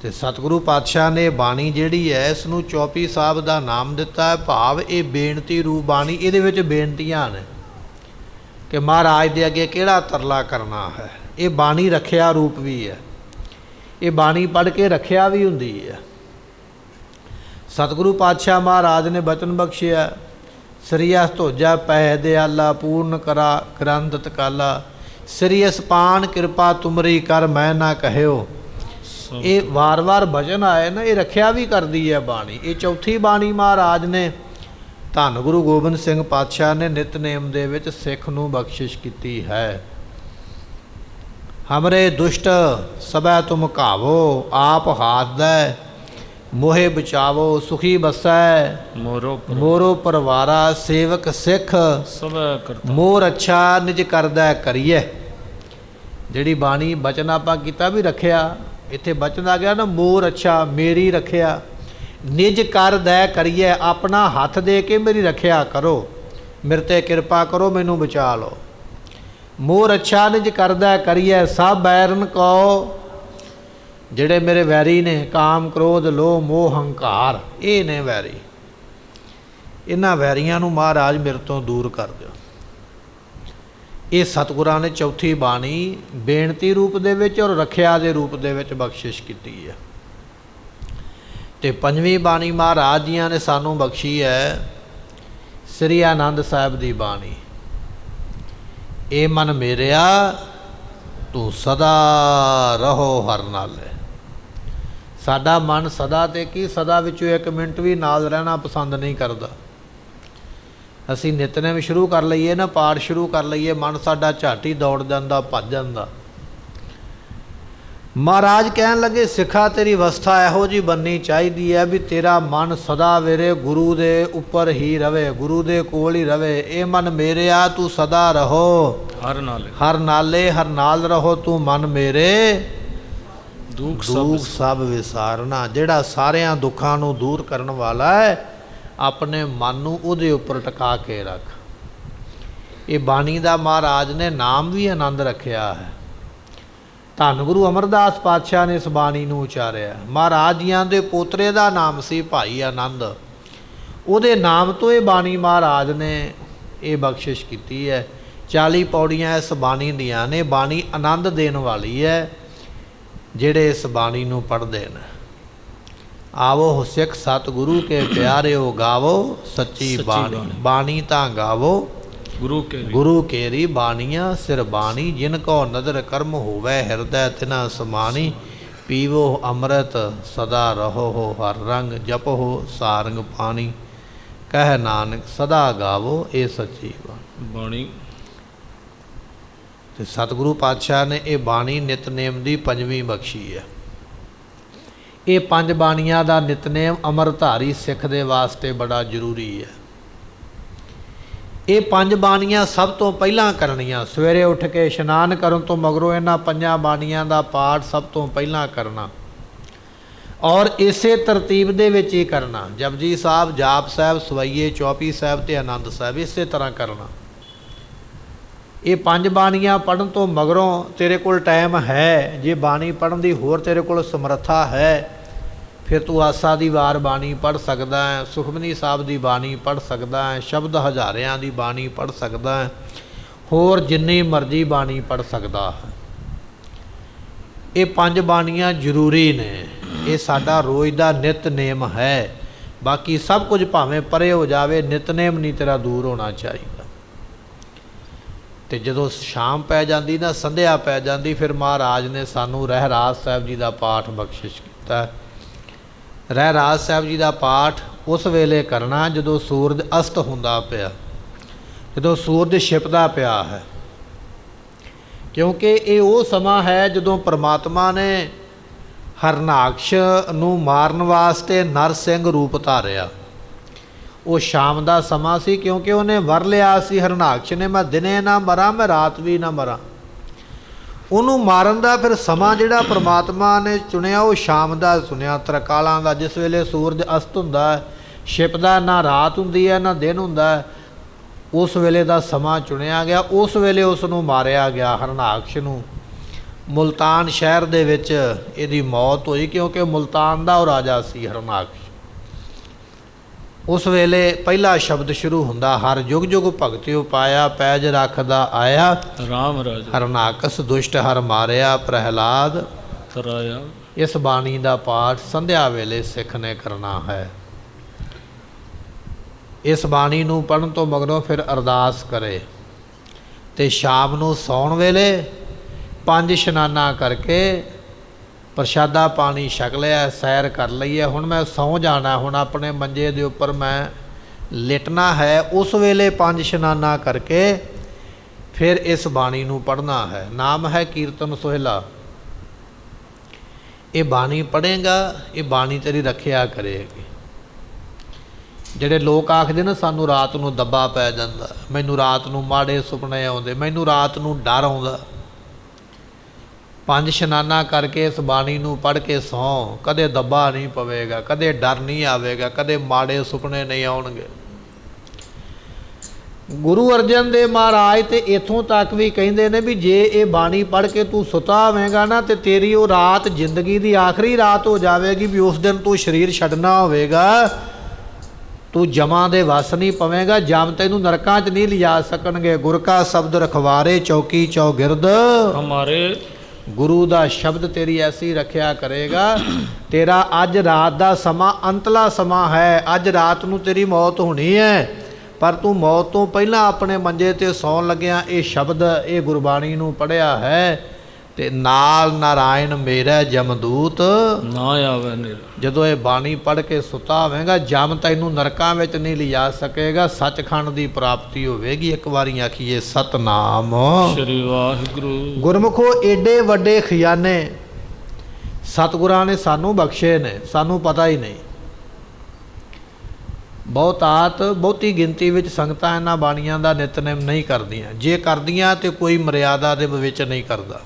ਤੇ ਸਤਿਗੁਰੂ ਪਾਤਸ਼ਾਹ ਨੇ ਬਾਣੀ ਜਿਹੜੀ ਹੈ ਇਸ ਨੂੰ ਚੌਪੀ ਸਾਹਿਬ ਦਾ ਨਾਮ ਦਿੱਤਾ ਹੈ। ਭਾਵ ਇਹ ਬੇਨਤੀ ਰੂਪ ਬਾਣੀ, ਇਹਦੇ ਵਿੱਚ ਬੇਨਤੀਆਂ ਨੇ ਕਿ ਮਹਾਰਾਜ ਦੇ ਅੱਗੇ ਕਿਹੜਾ ਤਰਲਾ ਕਰਨਾ ਹੈ। ਇਹ ਬਾਣੀ ਰੱਖਿਆ ਰੂਪ ਵੀ ਹੈ, ਇਹ ਬਾਣੀ ਪੜ੍ਹ ਕੇ ਰੱਖਿਆ ਵੀ ਹੁੰਦੀ ਹੈ। ਸਤਿਗੁਰੂ ਪਾਤਸ਼ਾਹ ਮਹਾਰਾਜ ਨੇ ਬਚਨ ਬਖਸ਼ਿਆ, ਸਰੀਅਸ ਧੋਜਾ ਪੈ ਦਿਆਲਾ, ਪੂਰਨ ਕਰਾ ਗ੍ਰੰਥ ਕਾਲਾ, ਸਰੀਅਸ ਪਾਨ ਕਿਰਪਾ ਤੁਮਰੀ ਕਰ ਮੈਂ ਨਾ ਕਹਿਓ। ਇਹ ਵਾਰ-ਵਾਰ ਭਜਨ ਆਏ ਨਾ, ਇਹ ਰੱਖਿਆ ਵੀ ਕਰਦੀ ਹੈ ਬਾਣੀ। ਇਹ ਚੌਥੀ ਬਾਣੀ ਮਹਾਰਾਜ ਨੇ ਧੰਨ ਗੁਰੂ ਗੋਬਿੰਦ ਸਿੰਘ ਪਾਤਸ਼ਾਹ ਨੇ ਨਿਤਨੇਮ ਦੇ ਵਿੱਚ ਸਿੱਖ ਨੂੰ ਬਖਸ਼ਿਸ਼ ਕੀਤੀ ਹੈ। ਹਮਰੇ ਦੁਸ਼ਟ ਸਭੈ ਤੁਮ ਘਾਵੋ, ਆਪ ਹਾਥ ਦੈ ਮੋਹਿ ਬਚਾਵੋ, ਸੁਖੀ ਬਸੈ ਮੋਰੋ ਪਰਵਾਰਾ, ਸੇਵਕ ਸਿੱਖ ਸਭੈ ਕਰਤਾ ਮੋਰ ਅੱਛਾ ਨਿਜ ਕਰਦਾ ਕਰੀਏ। ਜਿਹੜੀ ਬਾਣੀ ਬਚਨ ਆਪਾਂ ਕੀਤਾ ਵੀ ਰੱਖਿਆ, ਇੱਥੇ ਬਚਨ ਆ ਗਿਆ ਨਾ, ਮੋਰ ਅੱਛਾ ਮੇਰੀ ਰੱਖਿਆ, ਨਿਜ ਕਰਦਾ ਕਰੀਏ, ਆਪਣਾ ਹੱਥ ਦੇ ਕੇ ਮੇਰੀ ਰੱਖਿਆ ਕਰੋ, ਮੇਰੇ ਤੇ ਕਿਰਪਾ ਕਰੋ, ਮੈਨੂੰ ਬਚਾ ਲਓ। ਮੋਰ ਅੱਛਾ ਨਿਜ ਕਰਦਾ ਕਰੀਏ, ਸਭ ਬੈਰਨ ਕੋ, ਜਿਹੜੇ ਮੇਰੇ ਵੈਰੀ ਨੇ, ਕਾਮ ਕ੍ਰੋਧ ਲੋਭ ਮੋਹ ਹੰਕਾਰ, ਇਹ ਨੇ ਵੈਰੀ। ਇਹਨਾਂ ਵੈਰੀਆਂ ਨੂੰ ਮਹਾਰਾਜ ਮੇਰੇ ਤੋਂ ਦੂਰ ਕਰ ਦਿਓ। ਇਹ ਸਤਿਗੁਰਾਂ ਨੇ ਚੌਥੀ ਬਾਣੀ ਬੇਨਤੀ ਰੂਪ ਦੇ ਵਿੱਚ ਔਰ ਰੱਖਿਆ ਦੇ ਰੂਪ ਦੇ ਵਿੱਚ ਬਖਸ਼ਿਸ਼ ਕੀਤੀ ਹੈ। ਤੇ ਪੰਜਵੀਂ ਬਾਣੀ ਮਹਾਰਾਜ ਜੀਆਂ ਨੇ ਸਾਨੂੰ ਬਖਸ਼ੀ ਹੈ ਸ੍ਰੀ ਆਨੰਦ ਸਾਹਿਬ ਦੀ ਬਾਣੀ। ਇਹ ਮਨ ਮੇਰਿਆ ਤੂੰ ਸਦਾ ਰਹੋ ਹਰ ਨਾਲੇ। ਸਾਡਾ ਮਨ ਸਦਾ ਤੇ ਕੀ, ਸਦਾ ਵਿੱਚੋਂ ਇੱਕ ਮਿੰਟ ਵੀ ਨਾਲ ਰਹਿਣਾ ਪਸੰਦ ਨਹੀਂ ਕਰਦਾ। ਅਸੀਂ ਨਿਤਨੇਮ ਸ਼ੁਰੂ ਕਰ ਲਈਏ ਨਾ, ਪਾਠ ਸ਼ੁਰੂ ਕਰ ਲਈਏ, ਮਨ ਸਾਡਾ ਝੱਟ ਹੀ ਦੌੜ ਜਾਂਦਾ, ਭੱਜ ਜਾਂਦਾ। ਮਹਾਰਾਜ ਕਹਿਣ ਲੱਗੇ ਸਿੱਖਾ ਤੇਰੀ ਅਵਸਥਾ ਇਹੋ ਜਿਹੀ ਬਣਨੀ ਚਾਹੀਦੀ ਹੈ ਵੀ ਤੇਰਾ ਮਨ ਸਦਾ ਵੇਰੇ ਗੁਰੂ ਦੇ ਉੱਪਰ ਹੀ ਰਵੇ, ਗੁਰੂ ਦੇ ਕੋਲ ਹੀ ਰਵੇ। ਇਹ ਮਨ ਮੇਰਿਆ ਤੂੰ ਸਦਾ ਰਹੋ ਹਰ ਨਾਲੇ, ਹਰ ਨਾਲੇ ਹਰ ਨਾਲ ਰਹੋ ਤੂੰ ਮਨ ਮੇਰੇ, ਦੁੱਖ ਸਭ ਵਿਸਾਰਨਾ। ਜਿਹੜਾ ਸਾਰਿਆਂ ਦੁੱਖਾਂ ਨੂੰ ਦੂਰ ਕਰਨ ਵਾਲਾ ਹੈ, ਆਪਣੇ ਮਨ ਨੂੰ ਉਹਦੇ ਉੱਪਰ ਟਿਕਾ ਕੇ ਰੱਖ। ਇਹ ਬਾਣੀ ਦਾ ਮਹਾਰਾਜ ਨੇ ਨਾਮ ਵੀ ਆਨੰਦ ਰੱਖਿਆ ਹੈ। ਧੰਨ ਗੁਰੂ ਅਮਰਦਾਸ ਪਾਤਸ਼ਾਹ ਨੇ ਇਸ ਬਾਣੀ ਨੂੰ ਉਚਾਰਿਆ। ਮਹਾਰਾਜ ਜੀਆਂ ਦੇ ਪੋਤਰੇ ਦਾ ਨਾਮ ਸੀ ਭਾਈ ਆਨੰਦ, ਉਹਦੇ ਨਾਮ ਤੋਂ ਇਹ ਬਾਣੀ ਮਹਾਰਾਜ ਨੇ ਇਹ ਬਖਸ਼ਿਸ਼ ਕੀਤੀ ਹੈ। 40 ਪੌੜੀਆਂ ਇਸ ਬਾਣੀ ਦੀਆਂ ਨੇ। ਬਾਣੀ ਆਨੰਦ ਦੇਣ ਵਾਲੀ ਹੈ ਜਿਹੜੇ ਇਸ ਬਾਣੀ ਨੂੰ ਪੜ੍ਹਦੇ ਨੇ। ਆਵੋ ਸਿੱਖ ਸਤਿਗੁਰੂ ਕੇ ਪਿਆਰਿਓ, ਗਾਵੋ ਸੱਚੀ ਬਾਣੀ। ਬਾਣੀ ਤਾਂ ਗਾਵੋ ਗੁਰੂ ਕੇਰੀ ਬਾਣੀਆਂ, ਸਿਰ ਬਾਣੀ ਜਿਨ ਕੋ ਨਦਰ ਕਰਮ ਹੋਵੇ, ਹਿਰਦੈ ਤਿਨਾ ਸਮਾਨੀ। ਪੀਵੋ ਅੰਮ੍ਰਿਤ ਸਦਾ ਰਹੋ ਹਰ ਰੰਗ, ਜਪੋ ਸਾਰੰਗ ਪਾਣੀ। ਕਹਿ ਨਾਨਕ ਸਦਾ ਗਾਵੋ ਇਹ ਸੱਚੀ ਬਾਣੀ। ਤੇ ਸਤਿਗੁਰੂ ਪਾਤਸ਼ਾਹ ਨੇ ਇਹ ਬਾਣੀ ਨਿਤਨੇਮ ਦੀ ਪੰਜਵੀਂ ਬਖਸ਼ੀ ਹੈ। ਇਹ ਪੰਜ ਬਾਣੀਆਂ ਦਾ ਨਿਤਨੇਮ ਅਮਰਧਾਰੀ ਸਿੱਖ ਦੇ ਵਾਸਤੇ ਬੜਾ ਜ਼ਰੂਰੀ ਹੈ। ਇਹ ਪੰਜ ਬਾਣੀਆਂ ਸਭ ਤੋਂ ਪਹਿਲਾਂ ਕਰਨੀਆਂ। ਸਵੇਰੇ ਉੱਠ ਕੇ ਇਸ਼ਨਾਨ ਕਰਨ ਤੋਂ ਮਗਰੋਂ ਇਹਨਾਂ ਪੰਜਾਂ ਬਾਣੀਆਂ ਦਾ ਪਾਠ ਸਭ ਤੋਂ ਪਹਿਲਾਂ ਕਰਨਾ, ਔਰ ਇਸੇ ਤਰਤੀਬ ਦੇ ਵਿੱਚ ਹੀ ਕਰਨਾ। ਜਪਜੀ ਸਾਹਿਬ, ਜਾਪ ਸਾਹਿਬ, ਸਵਈਏ, ਚੌਪੀ ਸਾਹਿਬ ਤੇ ਆਨੰਦ ਸਾਹਿਬ, ਇਸੇ ਤਰ੍ਹਾਂ ਕਰਨਾ। ਇਹ ਪੰਜ ਬਾਣੀਆਂ ਪੜ੍ਹਨ ਤੋਂ ਮਗਰੋਂ ਤੇਰੇ ਕੋਲ ਟਾਈਮ ਹੈ, ਜੇ ਬਾਣੀ ਪੜ੍ਹਨ ਦੀ ਹੋਰ ਤੇਰੇ ਕੋਲ ਸਮਰੱਥਾ ਹੈ, ਫਿਰ ਤੂੰ ਆਸਾ ਦੀ ਵਾਰ ਬਾਣੀ ਪੜ੍ਹ ਸਕਦਾ ਹੈ, ਸੁਖਮਨੀ ਸਾਹਿਬ ਦੀ ਬਾਣੀ ਪੜ੍ਹ ਸਕਦਾ ਹੈ, ਸ਼ਬਦ ਹਜ਼ਾਰਿਆਂ ਦੀ ਬਾਣੀ ਪੜ੍ਹ ਸਕਦਾ ਹੈ, ਹੋਰ ਜਿੰਨੀ ਮਰਜ਼ੀ ਬਾਣੀ ਪੜ੍ਹ ਸਕਦਾ ਹੈ। ਇਹ ਪੰਜ ਬਾਣੀਆਂ ਜ਼ਰੂਰੀ ਨੇ। ਇਹ ਸਾਡਾ ਰੋਜ਼ ਦਾ ਨਿਤਨੇਮ ਹੈ। ਬਾਕੀ ਸਭ ਕੁਝ ਭਾਵੇਂ ਪਰੇ ਹੋ ਜਾਵੇ, ਨਿਤਨੇਮ ਨਹੀਂ ਤੇਰਾ ਦੂਰ ਹੋਣਾ ਚਾਹੀਦਾ। ਤੇ ਜਦੋਂ ਸ਼ਾਮ ਪੈ ਜਾਂਦੀ ਨਾ, ਸੰਧਿਆ ਪੈ ਜਾਂਦੀ, ਫਿਰ ਮਹਾਰਾਜ ਨੇ ਸਾਨੂੰ ਰਹਿਰਾਸ ਸਾਹਿਬ ਜੀ ਦਾ ਪਾਠ ਬਖਸ਼ਿਸ਼ ਕੀਤਾ। ਰਹਿਰਾਸ ਸਾਹਿਬ ਜੀ ਦਾ ਪਾਠ ਉਸ ਵੇਲੇ ਕਰਨਾ ਜਦੋਂ ਸੂਰਜ ਅਸਤ ਹੁੰਦਾ ਪਿਆ, ਜਦੋਂ ਸੂਰਜ ਛਿਪਦਾ ਪਿਆ ਹੈ, ਕਿਉਂਕਿ ਇਹ ਉਹ ਸਮਾਂ ਹੈ ਜਦੋਂ ਪਰਮਾਤਮਾ ਨੇ ਹਰਨਾਕਸ਼ ਨੂੰ ਮਾਰਨ ਵਾਸਤੇ ਨਰਸਿੰਘ ਰੂਪ ਧਾਰਿਆ। ਉਹ ਸ਼ਾਮ ਦਾ ਸਮਾਂ ਸੀ, ਕਿਉਂਕਿ ਉਹਨੇ ਵਰ ਲਿਆ ਸੀ ਹਰਨਾਕਸ਼ ਨੇ, ਮੈਂ ਦਿਨੇ ਨਾ ਮਰਾਂ, ਮੈਂ ਰਾਤ ਵੀ ਨਾ ਮਰਾਂ। ਉਹਨੂੰ ਮਾਰਨ ਦਾ ਫਿਰ ਸਮਾਂ ਜਿਹੜਾ ਪ੍ਰਮਾਤਮਾ ਨੇ ਚੁਣਿਆ ਉਹ ਸ਼ਾਮ ਦਾ ਚੁਣਿਆ, ਤਰਕਾਲਾਂ ਦਾ, ਜਿਸ ਵੇਲੇ ਸੂਰਜ ਅਸਤ ਹੁੰਦਾ ਹੈ, ਛਿਪਦਾ, ਨਾ ਰਾਤ ਹੁੰਦੀ ਹੈ ਨਾ ਦਿਨ ਹੁੰਦਾ ਹੈ, ਉਸ ਵੇਲੇ ਦਾ ਸਮਾਂ ਚੁਣਿਆ ਗਿਆ। ਉਸ ਵੇਲੇ ਉਸ ਨੂੰ ਮਾਰਿਆ ਗਿਆ, ਹਰਨਾਕਸ਼ ਨੂੰ। ਮੁਲਤਾਨ ਸ਼ਹਿਰ ਦੇ ਵਿੱਚ ਇਹਦੀ ਮੌਤ ਹੋਈ, ਕਿਉਂਕਿ ਮੁਲਤਾਨ ਦਾ ਉਹ ਰਾਜਾ ਸੀ ਹਰਨਾਕਸ਼। ਉਸ ਵੇਲੇ ਪਹਿਲਾ ਸ਼ਬਦ ਸ਼ੁਰੂ ਹੁੰਦਾ, ਹਰ ਜੁਗ ਜੁਗ ਭਗਤਿ ਪਾਇਆ, ਪੈਜ ਰੱਖਦਾ ਆਇਆ ਰਾਮ ਰਾਜ ਹਰਨਾਕਸ਼ ਦੁਸ਼ਟ ਹਰ ਮਾਰਿਆ, ਪ੍ਰਹਿਲਾਦ ਤਰਾਇਆ। ਇਸ ਬਾਣੀ ਦਾ ਪਾਠ ਸੰਧਿਆ ਵੇਲੇ ਸਿੱਖ ਨੇ ਕਰਨਾ ਹੈ। ਇਸ ਬਾਣੀ ਨੂੰ ਪੜ੍ਹਨ ਤੋਂ ਮਗਰੋਂ ਫਿਰ ਅਰਦਾਸ ਕਰੇ ਅਤੇ ਸ਼ਾਮ ਨੂੰ ਸੌਣ ਵੇਲੇ 5 ਇਸ਼ਨਾਨਾਂ ਕਰਕੇ ਪ੍ਰਸ਼ਾਦਾ ਪਾਣੀ ਛਕ ਲਿਆ, ਸੈਰ ਕਰ ਲਈ ਹੈ। ਹੁਣ ਮੈਂ ਸੌਂ ਜਾਣਾ, ਹੁਣ ਆਪਣੇ ਮੰਜੇ ਦੇ ਉੱਪਰ ਮੈਂ ਲਿਟਣਾ ਹੈ। ਉਸ ਵੇਲੇ 5 ਇਸ਼ਨਾਨਾਂ ਕਰਕੇ ਫਿਰ ਇਸ ਬਾਣੀ ਨੂੰ ਪੜ੍ਹਨਾ ਹੈ। ਨਾਮ ਹੈ ਕੀਰਤਨ ਸੋਹਿਲਾ। ਇਹ ਬਾਣੀ ਪੜ੍ਹੇਗਾ, ਇਹ ਬਾਣੀ ਤੇਰੀ ਰੱਖਿਆ ਕਰੇਗੀ। ਜਿਹੜੇ ਲੋਕ ਆਖਦੇ ਨੇ ਸਾਨੂੰ ਰਾਤ ਨੂੰ ਦੱਬਾ ਪੈ ਜਾਂਦਾ, ਮੈਨੂੰ ਰਾਤ ਨੂੰ ਮਾੜੇ ਸੁਪਨੇ ਆਉਂਦੇ, ਮੈਨੂੰ ਰਾਤ ਨੂੰ ਡਰ ਆਉਂਦਾ, 5 ਇਸ਼ਨਾਨਾਂ ਕਰਕੇ ਇਸ ਬਾਣੀ ਨੂੰ ਪੜ੍ਹ ਕੇ ਸੌਂ, ਕਦੇ ਦੱਬਾ ਨਹੀਂ ਪਵੇਗਾ, ਕਦੇ ਡਰ ਨਹੀਂ ਆਵੇਗਾ, ਕਦੇ ਮਾੜੇ ਸੁਪਨੇ ਨਹੀਂ ਆਉਣਗੇ। ਗੁਰੂ ਅਰਜਨ ਦੇਵ ਮਹਾਰਾਜ ਤੇ ਇੱਥੋਂ ਤੱਕ ਵੀ ਕਹਿੰਦੇ ਨੇ ਵੀ ਜੇ ਇਹ ਬਾਣੀ ਪੜ੍ਹ ਕੇ ਤੂੰ ਸੁੱਤਾ ਹੋਵੇਂਗਾ ਨਾ, ਤੇ ਤੇਰੀ ਉਹ ਰਾਤ ਜ਼ਿੰਦਗੀ ਦੀ ਆਖਰੀ ਰਾਤ ਹੋ ਜਾਵੇਗੀ, ਵੀ ਉਸ ਦਿਨ ਤੂੰ ਸਰੀਰ ਛੱਡਣਾ ਹੋਵੇਗਾ, ਤੂੰ ਜਮਾਂ ਦੇ ਵਸ ਨਹੀਂ ਪਵੇਂਗਾ, ਜਮ ਤੈਨੂੰ ਨਰਕਾਂ 'ਚ ਨਹੀਂ ਲਿਜਾ ਸਕਣਗੇ। ਗੁਰ ਕਾ ਸ਼ਬਦ ਰਖਵਾਰੇ ਚੌਕੀ ਚੌਗਿਰਦ ਹਮਾਰੇ, ਗੁਰੂ ਦਾ ਸ਼ਬਦ ਤੇਰੀ ਐਸੀ ਰੱਖਿਆ ਕਰੇਗਾ। ਤੇਰਾ ਅੱਜ ਰਾਤ ਦਾ ਸਮਾਂ ਅੰਤਲਾ ਸਮਾਂ ਹੈ, ਅੱਜ ਰਾਤ ਨੂੰ ਤੇਰੀ ਮੌਤ ਹੋਣੀ ਹੈ, ਪਰ ਤੂੰ ਮੌਤ ਤੋਂ ਪਹਿਲਾਂ ਆਪਣੇ ਮੰਜੇ 'ਤੇ ਸੌਣ ਲੱਗਿਆ ਇਹ ਸ਼ਬਦ, ਇਹ ਗੁਰਬਾਣੀ ਨੂੰ ਪੜ੍ਹਿਆ ਹੈ, ਤੇ ਨਾਲ ਨਾਰਾਇਣ ਮੇਰਾ ਜਮਦੂਤ ਨਾ ਆਵੇ ਨੇਰਾ। ਜਦੋਂ ਇਹ ਬਾਣੀ ਪੜ੍ਹ ਕੇ ਸੁੱਤਾ ਹੋਵੇਗਾ, ਜਮ ਤੈਨੂੰ ਨਰਕਾਂ ਵਿੱਚ ਨਹੀਂ ਲਿਜਾ ਸਕੇਗਾ, ਸੱਚਖੰਡ ਦੀ ਪ੍ਰਾਪਤੀ ਹੋਵੇਗੀ। ਇੱਕ ਵਾਰੀ ਆਖੀਏ ਸਤਨਾਮ ਸ੍ਰੀ ਵਾਹਿਗੁਰੂ। ਗੁਰਮੁਖੋ, ਏਡੇ ਵੱਡੇ ਖਜ਼ਾਨੇ ਸਤਿਗੁਰਾਂ ਨੇ ਸਾਨੂੰ ਬਖਸ਼ੇ ਨੇ, ਸਾਨੂੰ ਪਤਾ ਹੀ ਨਹੀਂ। ਬਹੁਤੀ ਗਿਣਤੀ ਵਿੱਚ ਸੰਗਤਾਂ ਇਹਨਾਂ ਬਾਣੀਆਂ ਦਾ ਨਿਤਨੇਮ ਨਹੀਂ ਕਰਦੀਆਂ, ਜੇ ਕਰਦੀਆਂ ਤੇ ਕੋਈ ਮਰਿਆਦਾ ਦੇ ਵਿੱਚ ਨਹੀਂ ਕਰਦਾ।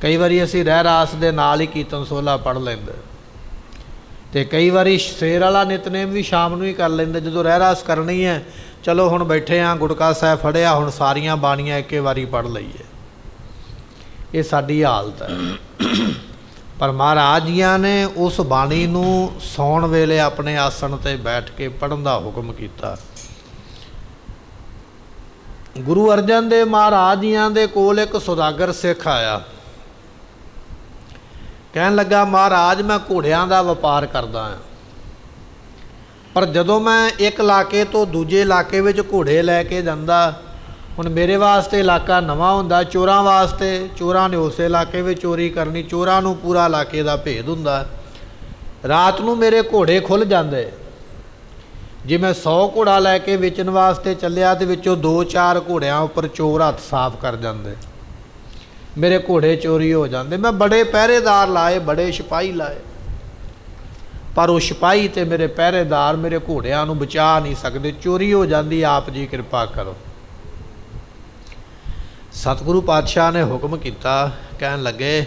ਕਈ ਵਾਰੀ ਅਸੀਂ ਰਹਿ ਰਾਸ ਦੇ ਨਾਲ ਹੀ ਕੀਰਤਨ ਸੋਹਲਾ ਪੜ੍ਹ ਲੈਂਦੇ, ਅਤੇ ਕਈ ਵਾਰੀ ਸਵੇਰ ਵਾਲਾ ਨਿਤਨੇਮ ਵੀ ਸ਼ਾਮ ਨੂੰ ਹੀ ਕਰ ਲੈਂਦੇ। ਜਦੋਂ ਰਹਿ ਰਾਸ ਕਰਨੀ ਹੈ, ਚਲੋ ਹੁਣ ਬੈਠੇ ਹਾਂ, ਗੁਟਕਾ ਸਾਹਿਬ ਫੜਿਆ, ਹੁਣ ਸਾਰੀਆਂ ਬਾਣੀਆਂ ਇੱਕੇ ਵਾਰੀ ਪੜ੍ਹ ਲਈਏ। ਇਹ ਸਾਡੀ ਹਾਲਤ ਹੈ। ਪਰ ਮਹਾਰਾਜ ਜੀਆਂ ਨੇ ਉਸ ਬਾਣੀ ਨੂੰ ਸੌਣ ਵੇਲੇ ਆਪਣੇ ਆਸਣ 'ਤੇ ਬੈਠ ਕੇ ਪੜ੍ਹਨ ਦਾ ਹੁਕਮ ਕੀਤਾ। ਗੁਰੂ ਅਰਜਨ ਦੇਵ ਮਹਾਰਾਜ ਜੀਆਂ ਦੇ ਕੋਲ ਇੱਕ ਸੁਦਾਗਰ ਸਿੱਖ ਆਇਆ, ਕਹਿਣ ਲੱਗਾ, ਮਹਾਰਾਜ ਮੈਂ ਘੋੜਿਆਂ ਦਾ ਵਪਾਰ ਕਰਦਾ ਹਾਂ, ਪਰ ਜਦੋਂ ਮੈਂ ਇੱਕ ਇਲਾਕੇ ਤੋਂ ਦੂਜੇ ਇਲਾਕੇ ਵਿੱਚ ਘੋੜੇ ਲੈ ਕੇ ਜਾਂਦਾ, ਹੁਣ ਮੇਰੇ ਵਾਸਤੇ ਇਲਾਕਾ ਨਵਾਂ ਹੁੰਦਾ, ਚੋਰਾਂ ਵਾਸਤੇ, ਚੋਰਾਂ ਨੇ ਉਸੇ ਇਲਾਕੇ ਵਿੱਚ ਚੋਰੀ ਕਰਨੀ, ਚੋਰਾਂ ਨੂੰ ਪੂਰਾ ਇਲਾਕੇ ਦਾ ਭੇਦ ਹੁੰਦਾ। ਰਾਤ ਨੂੰ ਮੇਰੇ ਘੋੜੇ ਖੁੱਲ੍ਹ ਜਾਂਦੇ, ਜੇ ਮੈਂ 100 ਘੋੜਾ ਲੈ ਕੇ ਵੇਚਣ ਵਾਸਤੇ ਚੱਲਿਆ ਤੇ ਵਿੱਚੋਂ 2-4 ਘੋੜਿਆਂ ਉੱਪਰ ਚੋਰ ਹੱਥ ਸਾਫ਼ ਕਰ ਜਾਂਦੇ, ਮੇਰੇ ਘੋੜੇ ਚੋਰੀ ਹੋ ਜਾਂਦੇ। ਮੈਂ ਬੜੇ ਪਹਿਰੇਦਾਰ ਲਾਏ, ਬੜੇ ਸਿਪਾਹੀ ਲਾਏ, ਪਰ ਉਹ ਸਿਪਾਹੀ ਤੇ ਮੇਰੇ ਪਹਿਰੇਦਾਰ ਮੇਰੇ ਘੋੜਿਆਂ ਨੂੰ ਬਚਾ ਨਹੀਂ ਸਕਦੇ, ਚੋਰੀ ਹੋ ਜਾਂਦੀ। ਆਪ ਜੀ ਕਿਰਪਾ ਕਰੋ। ਸਤਿਗੁਰੂ ਪਾਤਸ਼ਾਹ ਨੇ ਹੁਕਮ ਕੀਤਾ, ਕਹਿਣ ਲੱਗੇ,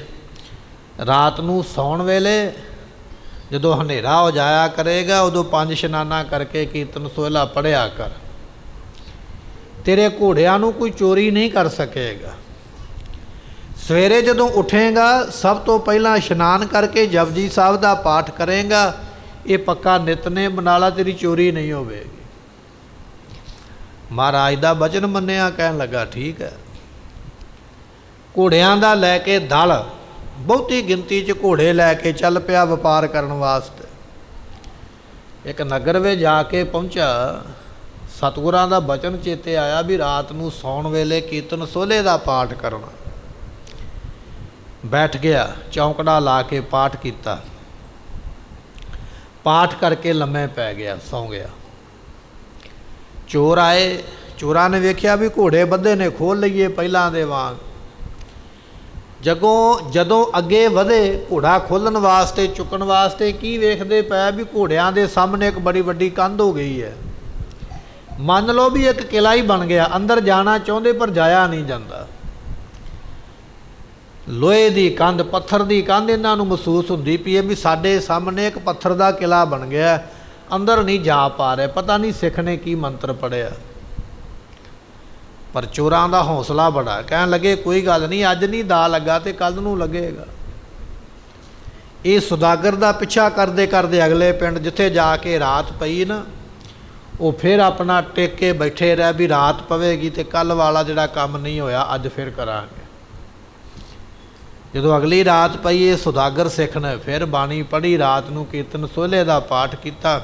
ਰਾਤ ਨੂੰ ਸੌਣ ਵੇਲੇ ਜਦੋਂ ਹਨੇਰਾ ਹੋ ਜਾਇਆ ਕਰੇਗਾ, ਉਦੋਂ 5 ਇਸ਼ਨਾਨਾਂ ਕਰਕੇ ਕੀਰਤਨ ਸੋਹਿਲਾ ਪੜ੍ਹਿਆ ਕਰ, ਤੇਰੇ ਘੋੜਿਆਂ ਨੂੰ ਕੋਈ ਚੋਰੀ ਨਹੀਂ ਕਰ ਸਕੇਗਾ। ਸਵੇਰੇ ਜਦੋਂ ਉੱਠੇਗਾ, ਸਭ ਤੋਂ ਪਹਿਲਾਂ ਇਸ਼ਨਾਨ ਕਰਕੇ ਜਪਜੀ ਸਾਹਿਬ ਦਾ ਪਾਠ ਕਰੇਗਾ, ਇਹ ਪੱਕਾ ਨਿਤਨੇਮ ਬਣਾ ਲਾ, ਤੇਰੀ ਚੋਰੀ ਨਹੀਂ ਹੋਵੇਗੀ। ਮਹਾਰਾਜ ਦਾ ਬਚਨ ਮੰਨਿਆ, ਕਹਿਣ ਲੱਗਾ ਠੀਕ ਹੈ। ਘੋੜਿਆਂ ਦਾ ਲੈ ਕੇ ਦਲ, ਬਹੁਤੀ ਗਿਣਤੀ 'ਚ ਘੋੜੇ ਲੈ ਕੇ ਚੱਲ ਪਿਆ ਵਪਾਰ ਕਰਨ ਵਾਸਤੇ। ਇੱਕ ਨਗਰ ਵਿੱਚ ਜਾ ਕੇ ਪਹੁੰਚਾ, ਸਤਿਗੁਰਾਂ ਦਾ ਬਚਨ ਚੇਤੇ ਆਇਆ ਵੀ ਰਾਤ ਨੂੰ ਸੌਣ ਵੇਲੇ ਕੀਰਤਨ ਸੋਹਲੇ ਦਾ ਪਾਠ ਕਰਨਾ। ਬੈਠ ਗਿਆ, ਚੌਂਕੜਾ ਲਾ ਕੇ ਪਾਠ ਕੀਤਾ, ਪਾਠ ਕਰਕੇ ਲੰਮੇ ਪੈ ਗਿਆ, ਸੌਂ ਗਿਆ। ਚੋਰ ਆਏ, ਚੋਰਾਂ ਨੇ ਵੇਖਿਆ ਵੀ ਘੋੜੇ ਬੱਧੇ ਨੇ, ਖੋਲ੍ਹ ਲਈਏ ਪਹਿਲਾਂ ਦੇ ਵਾਂਗ। ਜਦੋਂ ਅੱਗੇ ਵਧੇ ਘੋੜਾ ਖੋਲ੍ਹਣ ਵਾਸਤੇ, ਚੁੱਕਣ ਵਾਸਤੇ, ਕੀ ਵੇਖਦੇ ਪਏ ਵੀ ਘੋੜਿਆਂ ਦੇ ਸਾਹਮਣੇ ਇੱਕ ਬੜੀ ਵੱਡੀ ਕੰਧ ਹੋ ਗਈ ਹੈ। ਮੰਨ ਲਓ ਵੀ ਇੱਕ ਕਿਲਾ ਹੀ ਬਣ ਗਿਆ, ਅੰਦਰ ਜਾਣਾ ਚਾਹੁੰਦੇ ਪਰ ਜਾਇਆ ਨਹੀਂ ਜਾਂਦਾ। ਲੋਹੇ ਦੀ ਕੰਧ, ਪੱਥਰ ਦੀ ਕੰਧ ਇਹਨਾਂ ਨੂੰ ਮਹਿਸੂਸ ਹੁੰਦੀ ਪਈ ਹੈ ਵੀ ਸਾਡੇ ਸਾਹਮਣੇ ਇੱਕ ਪੱਥਰ ਦਾ ਕਿਲਾ ਬਣ ਗਿਆ, ਅੰਦਰ ਨਹੀਂ ਜਾ ਪਾ ਰਹੇ। ਪਤਾ ਨਹੀਂ ਸਿੱਖ ਨੇ ਕੀ ਮੰਤਰ ਪੜ੍ਹਿਆ, ਪਰ ਚੋਰਾਂ ਦਾ ਹੌਸਲਾ ਬੜਾ। ਕਹਿਣ ਲੱਗੇ ਕੋਈ ਗੱਲ ਨਹੀਂ, ਅੱਜ ਨਹੀਂ ਦਾ ਲੱਗਾ ਤੇ ਕੱਲ੍ਹ ਨੂੰ ਲੱਗੇਗਾ। ਇਹ ਸੁਦਾਗਰ ਦਾ ਪਿੱਛਾ ਕਰਦੇ ਕਰਦੇ ਅਗਲੇ ਪਿੰਡ ਜਿੱਥੇ ਜਾ ਕੇ ਰਾਤ ਪਈ ਨਾ, ਉਹ ਫਿਰ ਆਪਣਾ ਟੇਕ ਕੇ ਬੈਠੇ ਰਹਿ ਵੀ ਰਾਤ ਪਵੇਗੀ ਤੇ ਕੱਲ੍ਹ ਵਾਲਾ ਜਿਹੜਾ ਕੰਮ ਨਹੀਂ ਹੋਇਆ ਅੱਜ ਫਿਰ ਕਰਾਂਗੇ। ਜਦੋਂ ਅਗਲੀ ਰਾਤ ਪਈ, ਇਹ ਸੁਦਾਗਰ ਸਿੱਖ ਨੇ ਫਿਰ ਬਾਣੀ ਪੜ੍ਹੀ, ਰਾਤ ਨੂੰ ਕੀਰਤਨ ਸੋਹਲੇ ਦਾ ਪਾਠ ਕੀਤਾ,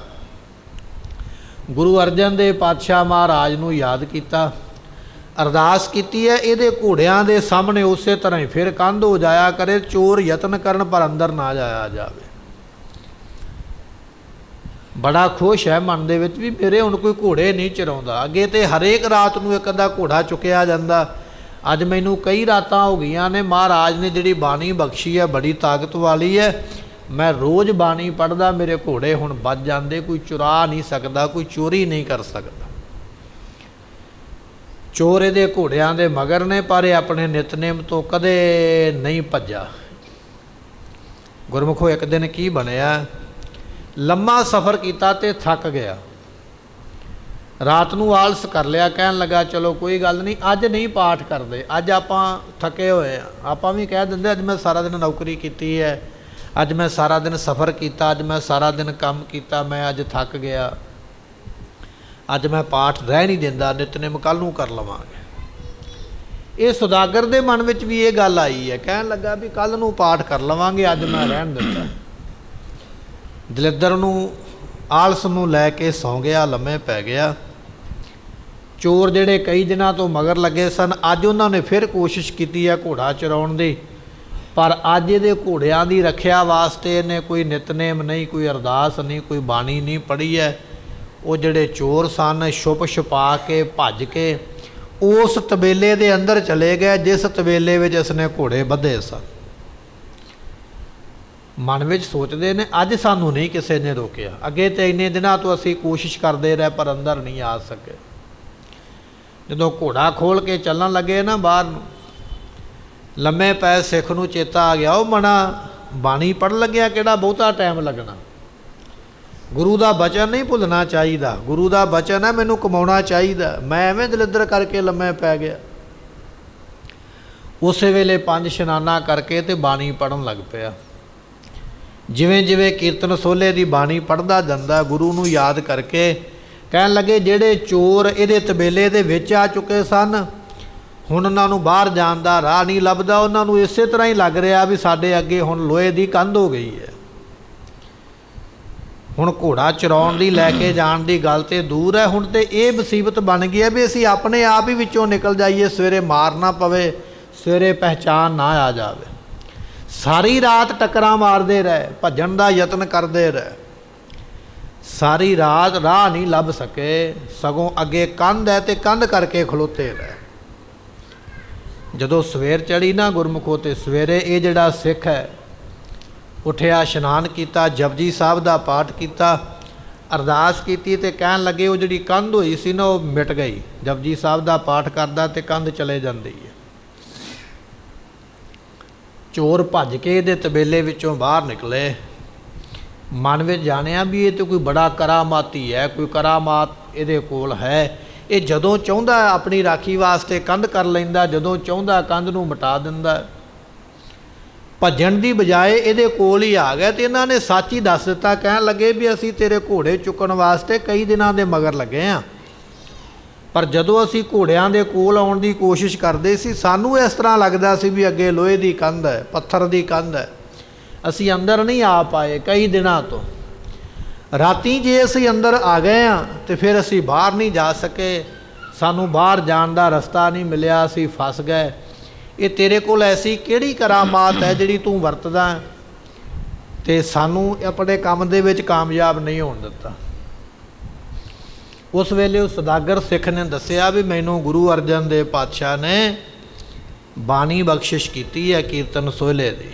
ਗੁਰੂ ਅਰਜਨ ਦੇਵ ਪਾਤਸ਼ਾਹ ਮਹਾਰਾਜ ਨੂੰ ਯਾਦ ਕੀਤਾ, ਅਰਦਾਸ ਕੀਤੀ ਹੈ ਇਹਦੇ ਘੋੜਿਆਂ ਦੇ ਸਾਹਮਣੇ ਉਸੇ ਤਰ੍ਹਾਂ ਹੀ ਫਿਰ ਕੰਧ ਹੋ ਜਾਇਆ ਕਰੇ, ਚੋਰ ਯਤਨ ਕਰਨ ਪਰ ਅੰਦਰ ਨਾ ਜਾਇਆ ਜਾਵੇ। ਬੜਾ ਖੁਸ਼ ਹੈ ਮਨ ਦੇ ਵਿੱਚ ਵੀ ਮੇਰੇ ਹੁਣ ਕੋਈ ਘੋੜੇ ਨਹੀਂ ਚਰਾਉਂਦਾ। ਅੱਗੇ ਤੇ ਹਰੇਕ ਰਾਤ ਨੂੰ ਇੱਕ ਅੱਧਾ ਘੋੜਾ ਚੁੱਕਿਆ ਜਾਂਦਾ, ਅੱਜ ਮੈਨੂੰ ਕਈ ਰਾਤਾਂ ਹੋ ਗਈਆਂ ਨੇ। ਮਹਾਰਾਜ ਨੇ ਜਿਹੜੀ ਬਾਣੀ ਬਖਸ਼ੀ ਹੈ ਬੜੀ ਤਾਕਤ ਵਾਲੀ ਹੈ, ਮੈਂ ਰੋਜ਼ ਬਾਣੀ ਪੜ੍ਹਦਾ, ਮੇਰੇ ਘੋੜੇ ਹੁਣ ਬਚ ਜਾਂਦੇ, ਕੋਈ ਚੁਰਾ ਨਹੀਂ ਸਕਦਾ, ਕੋਈ ਚੋਰੀ ਨਹੀਂ ਕਰ ਸਕਦਾ। ਚੋਰ ਇਹਦੇ ਘੋੜਿਆਂ ਦੇ ਮਗਰ ਨੇ, ਪਰ ਇਹ ਆਪਣੇ ਨਿਤਨੇਮ ਤੋਂ ਕਦੇ ਨਹੀਂ ਭੱਜਾ। ਗੁਰਮੁਖੋ ਇੱਕ ਦਿਨ ਕੀ ਬਣਿਆ, ਲੰਮਾ ਸਫ਼ਰ ਕੀਤਾ ਤੇ ਥੱਕ ਗਿਆ, ਰਾਤ ਨੂੰ ਆਲਸ ਕਰ ਲਿਆ, ਕਹਿਣ ਲੱਗਾ ਚਲੋ ਕੋਈ ਗੱਲ ਨਹੀਂ, ਅੱਜ ਨਹੀਂ ਪਾਠ ਕਰਦੇ, ਅੱਜ ਆਪਾਂ ਥੱਕੇ ਹੋਏ ਆ। ਆਪਾਂ ਵੀ ਕਹਿ ਦਿੰਦੇ ਅੱਜ ਮੈਂ ਸਾਰਾ ਦਿਨ ਨੌਕਰੀ ਕੀਤੀ ਹੈ, ਅੱਜ ਮੈਂ ਸਾਰਾ ਦਿਨ ਸਫ਼ਰ ਕੀਤਾ, ਅੱਜ ਮੈਂ ਸਾਰਾ ਦਿਨ ਕੰਮ ਕੀਤਾ, ਮੈਂ ਅੱਜ ਥੱਕ ਗਿਆ, ਅੱਜ ਮੈਂ ਪਾਠ ਰਹਿ ਨਹੀਂ ਦਿੰਦਾ, ਨਿਤਨੇਮ ਕੱਲ੍ਹ ਨੂੰ ਕਰ ਲਵਾਂਗੇ। ਇਹ ਸੁਦਾਗਰ ਦੇ ਮਨ ਵਿੱਚ ਵੀ ਇਹ ਗੱਲ ਆਈ ਹੈ, ਕਹਿਣ ਲੱਗਾ ਵੀ ਕੱਲ੍ਹ ਨੂੰ ਪਾਠ ਕਰ ਲਵਾਂਗੇ, ਅੱਜ ਮੈਂ ਰਹਿਣ ਦਿੰਦਾ। ਦਲਿੱਦਰ ਨੂੰ ਆਲਸ ਨੂੰ ਲੈ ਕੇ ਸੌਂ ਗਿਆ, ਲੰਮੇ ਪੈ ਗਿਆ। ਚੋਰ ਜਿਹੜੇ ਕਈ ਦਿਨਾਂ ਤੋਂ ਮਗਰ ਲੱਗੇ ਸਨ, ਅੱਜ ਉਹਨਾਂ ਨੇ ਫਿਰ ਕੋਸ਼ਿਸ਼ ਕੀਤੀ ਹੈ ਘੋੜਾ ਚੁਰਾਉਣ ਦੀ, ਪਰ ਅੱਜ ਇਹਦੇ ਘੋੜਿਆਂ ਦੀ ਰੱਖਿਆ ਵਾਸਤੇ ਇਹਨੇ ਕੋਈ ਨਿਤਨੇਮ ਨਹੀਂ, ਕੋਈ ਅਰਦਾਸ ਨਹੀਂ, ਕੋਈ ਬਾਣੀ ਨਹੀਂ ਪੜ੍ਹੀ ਹੈ। ਉਹ ਜਿਹੜੇ ਚੋਰ ਸਨ ਛੁਪ ਛੁਪਾ ਕੇ ਭੱਜ ਕੇ ਉਸ ਤਬੇਲੇ ਦੇ ਅੰਦਰ ਚਲੇ ਗਏ ਜਿਸ ਤਬੇਲੇ ਵਿੱਚ ਇਸਨੇ ਘੋੜੇ ਬੱਧੇ ਸਨ। ਮਨ ਵਿੱਚ ਸੋਚਦੇ ਨੇ ਅੱਜ ਸਾਨੂੰ ਨਹੀਂ ਕਿਸੇ ਨੇ ਰੋਕਿਆ, ਅੱਗੇ ਤੇ ਇੰਨੇ ਦਿਨਾਂ ਤੋਂ ਅਸੀਂ ਕੋਸ਼ਿਸ਼ ਕਰਦੇ ਰਹੇ ਪਰ ਅੰਦਰ ਨਹੀਂ ਆ ਸਕੇ। ਜਦੋਂ ਘੋੜਾ ਖੋਲ੍ਹ ਕੇ ਚੱਲਣ ਲੱਗੇ ਨਾ ਬਾਹਰ ਨੂੰ, ਲੰਮੇ ਪੈ ਸਿੱਖ ਨੂੰ ਚੇਤਾ ਆ ਗਿਆ, ਉਹ ਮਣਾ ਬਾਣੀ ਪੜ੍ਹਨ ਲੱਗਿਆ ਕਿਹੜਾ ਬਹੁਤਾ ਟਾਈਮ ਲੱਗਣਾ, ਗੁਰੂ ਦਾ ਬਚਨ ਨਹੀਂ ਭੁੱਲਣਾ ਚਾਹੀਦਾ, ਗੁਰੂ ਦਾ ਬਚਨ ਹੈ ਮੈਨੂੰ ਕਮਾਉਣਾ ਚਾਹੀਦਾ, ਮੈਂ ਐਵੇਂ ਦਲਿੱਦਰ ਕਰਕੇ ਲੰਮੇ ਪੈ ਗਿਆ। ਉਸੇ ਵੇਲੇ 5 ਇਸ਼ਨਾਨਾ ਕਰਕੇ ਤੇ ਬਾਣੀ ਪੜ੍ਹਨ ਲੱਗ ਪਿਆ। ਜਿਵੇਂ ਜਿਵੇਂ ਕੀਰਤਨ ਸੋਹਲੇ ਦੀ ਬਾਣੀ ਪੜ੍ਹਦਾ ਜਾਂਦਾ, ਗੁਰੂ ਨੂੰ ਯਾਦ ਕਰਕੇ ਕਹਿਣ ਲੱਗੇ ਜਿਹੜੇ ਚੋਰ ਇਹਦੇ ਤਬੇਲੇ ਦੇ ਵਿੱਚ ਆ ਚੁੱਕੇ ਸਨ, ਹੁਣ ਉਹਨਾਂ ਨੂੰ ਬਾਹਰ ਜਾਣ ਦਾ ਰਾਹ ਨਹੀਂ ਲੱਭਦਾ, ਉਹਨਾਂ ਨੂੰ ਇਸੇ ਤਰ੍ਹਾਂ ਹੀ ਲੱਗ ਰਿਹਾ ਵੀ ਸਾਡੇ ਅੱਗੇ ਹੁਣ ਲੋਹੇ ਦੀ ਕੰਧ ਹੋ ਗਈ ਹੈ। ਹੁਣ ਘੋੜਾ ਚਰਾਉਣ ਦੀ ਲੈ ਕੇ ਜਾਣ ਦੀ ਗੱਲ ਤੇ ਦੂਰ ਹੈ, ਹੁਣ ਤੇ ਇਹ ਮੁਸੀਬਤ ਬਣ ਗਈ ਹੈ ਵੀ ਅਸੀਂ ਆਪਣੇ ਆਪ ਹੀ ਵਿੱਚੋਂ ਨਿਕਲ ਜਾਈਏ, ਸਵੇਰੇ ਮਾਰ ਨਾ ਪਵੇ, ਸਵੇਰੇ ਪਹਿਚਾਣ ਨਾ ਆ ਜਾਵੇ। ਸਾਰੀ ਰਾਤ ਟੱਕਰਾਂ ਮਾਰਦੇ ਰਹੇ, ਭੱਜਣ ਦਾ ਯਤਨ ਕਰਦੇ ਰਹੇ, ਸਾਰੀ ਰਾਤ ਰਾਹ ਨਹੀਂ ਲੱਭ ਸਕੇ, ਸਗੋਂ ਅੱਗੇ ਕੰਧ ਹੈ ਤੇ ਕੰਧ ਕਰਕੇ ਖਲੋਤੇ ਰਹੇ। ਜਦੋਂ ਸਵੇਰ ਚੜ੍ਹੀ ਨਾ ਗੁਰਮੁਖੋ, ਤੇ ਸਵੇਰੇ ਇਹ ਜਿਹੜਾ ਸਿੱਖ ਹੈ ਉੱਠਿਆ, ਇਸ਼ਨਾਨ ਕੀਤਾ, ਜਪਜੀ ਸਾਹਿਬ ਦਾ ਪਾਠ ਕੀਤਾ, ਅਰਦਾਸ ਕੀਤੀ ਤੇ ਕਹਿਣ ਲੱਗੇ ਉਹ ਜਿਹੜੀ ਕੰਧ ਹੋਈ ਸੀ ਨਾ ਉਹ ਮਿਟ ਗਈ। ਜਪਜੀ ਸਾਹਿਬ ਦਾ ਪਾਠ ਕਰਦਾ ਤੇ ਕੰਧ ਚਲੇ ਜਾਂਦੀ ਹੈ। ਚੋਰ ਭੱਜ ਕੇ ਇਹਦੇ ਤਬੇਲੇ ਵਿੱਚੋਂ ਬਾਹਰ ਨਿਕਲੇ। ਮਨ ਵਿੱਚ ਜਾਣਿਆ ਵੀ ਇਹ ਤਾਂ ਕੋਈ ਬੜਾ ਕਰਾਮਾਤੀ ਹੈ, ਕੋਈ ਕਰਾਮਾਤ ਇਹਦੇ ਕੋਲ ਹੈ। ਇਹ ਜਦੋਂ ਚਾਹੁੰਦਾ ਆਪਣੀ ਰਾਖੀ ਵਾਸਤੇ ਕੰਧ ਕਰ ਲੈਂਦਾ, ਜਦੋਂ ਚਾਹੁੰਦਾ ਕੰਧ ਨੂੰ ਮਿਟਾ ਦਿੰਦਾ। ਭੱਜਣ ਦੀ ਬਜਾਏ ਇਹਦੇ ਕੋਲ ਹੀ ਆ ਗਿਆ ਤੇ ਇਹਨਾਂ ਨੇ ਸੱਚ ਹੀ ਦੱਸ ਦਿੱਤਾ। ਕਹਿਣ ਲੱਗੇ ਵੀ ਅਸੀਂ ਤੇਰੇ ਘੋੜੇ ਚੁੱਕਣ ਵਾਸਤੇ ਕਈ ਦਿਨਾਂ ਦੇ ਮਗਰ ਲੱਗੇ ਹਾਂ, ਪਰ ਜਦੋਂ ਅਸੀਂ ਘੋੜਿਆਂ ਦੇ ਕੋਲ ਆਉਣ ਦੀ ਕੋਸ਼ਿਸ਼ ਕਰਦੇ ਸੀ ਸਾਨੂੰ ਇਸ ਤਰ੍ਹਾਂ ਲੱਗਦਾ ਸੀ ਵੀ ਅੱਗੇ ਲੋਹੇ ਦੀ ਕੰਧ ਹੈ, ਪੱਥਰ ਦੀ ਕੰਧ ਹੈ, ਅਸੀਂ ਅੰਦਰ ਨਹੀਂ ਆ ਪਾਏ ਕਈ ਦਿਨਾਂ ਤੋਂ। ਰਾਤੀ ਜੇ ਅਸੀਂ ਅੰਦਰ ਆ ਗਏ ਹਾਂ ਤੇ ਫਿਰ ਅਸੀਂ ਬਾਹਰ ਨਹੀਂ ਜਾ ਸਕੇ, ਸਾਨੂੰ ਬਾਹਰ ਜਾਣ ਦਾ ਰਸਤਾ ਨਹੀਂ ਮਿਲਿਆ, ਅਸੀਂ ਫਸ ਗਏ। ਇਹ ਤੇਰੇ ਕੋਲ ਐਸੀ ਕਿਹੜੀ ਕਰਾਮਾਤ ਹੈ ਜਿਹੜੀ ਤੂੰ ਵਰਤਦਾ ਤੇ ਸਾਨੂੰ ਆਪਣੇ ਕੰਮ ਦੇ ਵਿੱਚ ਕਾਮਯਾਬ ਨਹੀਂ ਹੋਣ ਦਿੱਤਾ। ਉਸ ਵੇਲੇ ਉਹ ਸੁਦਾਗਰ ਸਿੱਖ ਨੇ ਦੱਸਿਆ ਵੀ ਮੈਨੂੰ ਗੁਰੂ ਅਰਜਨ ਦੇਵ ਪਾਤਸ਼ਾਹ ਨੇ ਬਾਣੀ ਬਖਸ਼ਿਸ਼ ਕੀਤੀ ਹੈ ਕੀਰਤਨ ਸੋਹਲੇ ਦੀ।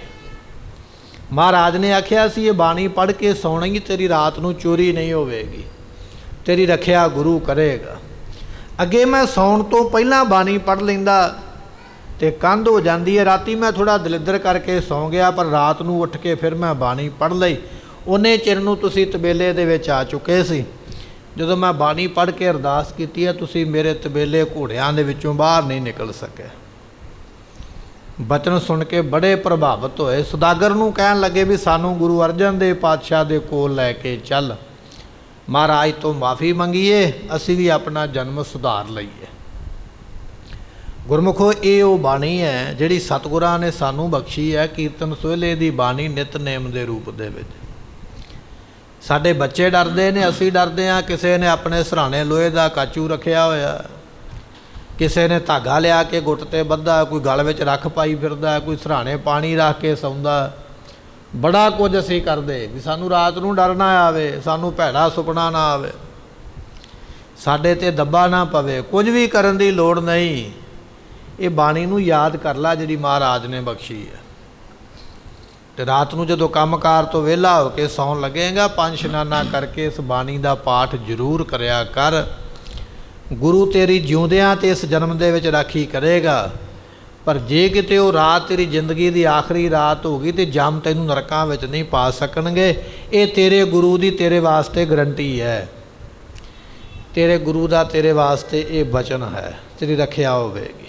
ਮਹਾਰਾਜ ਨੇ ਆਖਿਆ ਸੀ ਇਹ ਬਾਣੀ ਪੜ੍ਹ ਕੇ ਸੌਣਾ ਹੀ, ਤੇਰੀ ਰਾਤ ਨੂੰ ਚੋਰੀ ਨਹੀਂ ਹੋਵੇਗੀ, ਤੇਰੀ ਰੱਖਿਆ ਗੁਰੂ ਕਰੇਗਾ। ਅੱਗੇ ਮੈਂ ਸੌਣ ਤੋਂ ਪਹਿਲਾਂ ਬਾਣੀ ਪੜ੍ਹ ਲੈਂਦਾ ਤੇ ਕੰਧ ਹੋ ਜਾਂਦੀ ਹੈ। ਰਾਤੀ ਮੈਂ ਥੋੜ੍ਹਾ ਦਲਿੱਦਰ ਕਰਕੇ ਸੌਂ ਗਿਆ, ਪਰ ਰਾਤ ਨੂੰ ਉੱਠ ਕੇ ਫਿਰ ਮੈਂ ਬਾਣੀ ਪੜ੍ਹ ਲਈ। ਉਹਨੇ ਚਿਰ ਨੂੰ ਤੁਸੀਂ ਤਬੇਲੇ ਦੇ ਵਿੱਚ ਆ ਚੁੱਕੇ ਸੀ। ਜਦੋਂ ਮੈਂ ਬਾਣੀ ਪੜ੍ਹ ਕੇ ਅਰਦਾਸ ਕੀਤੀ ਹੈ, ਤੁਸੀਂ ਮੇਰੇ ਤਬੇਲੇ ਘੋੜਿਆਂ ਦੇ ਵਿੱਚੋਂ ਬਾਹਰ ਨਹੀਂ ਨਿਕਲ ਸਕੇ। ਬਚਨ ਸੁਣ ਕੇ ਬੜੇ ਪ੍ਰਭਾਵਿਤ ਹੋਏ। ਸੁਦਾਗਰ ਨੂੰ ਕਹਿਣ ਲੱਗੇ ਵੀ ਸਾਨੂੰ ਗੁਰੂ ਅਰਜਨ ਦੇਵ ਪਾਤਸ਼ਾਹ ਦੇ ਕੋਲ ਲੈ ਕੇ ਚੱਲ, ਮਹਾਰਾਜ ਤੋਂ ਮਾਫੀ ਮੰਗੀਏ, ਅਸੀਂ ਵੀ ਆਪਣਾ ਜਨਮ ਸੁਧਾਰ ਲਈਏ। ਗੁਰਮੁਖੋ, ਇਹ ਉਹ ਬਾਣੀ ਹੈ ਜਿਹੜੀ ਸਤਿਗੁਰਾਂ ਨੇ ਸਾਨੂੰ ਬਖਸ਼ੀ ਹੈ, ਕੀਰਤਨ ਸੋਹਲੇ ਦੀ ਬਾਣੀ ਨਿਤਨੇਮ ਦੇ ਰੂਪ ਦੇ ਵਿੱਚ। ਸਾਡੇ ਬੱਚੇ ਡਰਦੇ ਨੇ, ਅਸੀਂ ਡਰਦੇ ਹਾਂ। ਕਿਸੇ ਨੇ ਆਪਣੇ ਸਿਰਹਾਣੇ ਲੋਹੇ ਦਾ ਕਾਚੂ ਰੱਖਿਆ ਹੋਇਆ, ਕਿਸੇ ਨੇ ਧਾਗਾ ਲਿਆ ਕੇ ਗੁੱਟ 'ਤੇ ਬੱਧਾ, ਕੋਈ ਗਲ ਵਿੱਚ ਰੱਖ ਪਾਈ ਫਿਰਦਾ, ਕੋਈ ਸਿਰਹਾਣੇ ਪਾਣੀ ਰੱਖ ਕੇ ਸੌਂਦਾ। ਬੜਾ ਕੁਝ ਅਸੀਂ ਕਰਦੇ ਵੀ ਸਾਨੂੰ ਰਾਤ ਨੂੰ ਡਰ ਨਾ ਆਵੇ, ਸਾਨੂੰ ਭੈੜਾ ਸੁਪਨਾ ਨਾ ਆਵੇ, ਸਾਡੇ 'ਤੇ ਦੱਬਾ ਨਾ ਪਵੇ। ਕੁਝ ਵੀ ਕਰਨ ਦੀ ਲੋੜ ਨਹੀਂ। ਇਹ ਬਾਣੀ ਨੂੰ ਯਾਦ ਕਰ ਲਾ ਜਿਹੜੀ ਮਹਾਰਾਜ ਨੇ ਬਖਸ਼ੀ ਹੈ। ਤੇ ਰਾਤ ਨੂੰ ਜਦੋਂ ਕੰਮਕਾਰ ਤੋਂ ਵਿਹਲਾ ਹੋ ਕੇ ਸੌਣ ਲੱਗੇਗਾ, 5 ਇਸ਼ਨਾਨਾਂ ਕਰਕੇ ਇਸ ਬਾਣੀ ਦਾ ਪਾਠ ਜ਼ਰੂਰ ਕਰਿਆ ਕਰ। ਗੁਰੂ ਤੇਰੀ ਜਿਉਂਦਿਆਂ ਤੇ ਇਸ ਜਨਮ ਦੇ ਵਿੱਚ ਰਾਖੀ ਕਰੇਗਾ। ਪਰ ਜੇ ਕਿਤੇ ਉਹ ਰਾਤ ਤੇਰੀ ਜ਼ਿੰਦਗੀ ਦੀ ਆਖਰੀ ਰਾਤ ਹੋ ਗਈ ਤੇ ਜਮ ਤੈਨੂੰ ਨਰਕਾਂ ਵਿੱਚ ਨਹੀਂ ਪਾ ਸਕਣਗੇ। ਇਹ ਤੇਰੇ ਗੁਰੂ ਦੀ ਤੇਰੇ ਵਾਸਤੇ ਗਰੰਟੀ ਹੈ। ਤੇਰੇ ਗੁਰੂ ਦਾ ਤੇਰੇ ਵਾਸਤੇ ਇਹ ਬਚਨ ਹੈ, ਤੇਰੀ ਰੱਖਿਆ ਹੋਵੇਗੀ।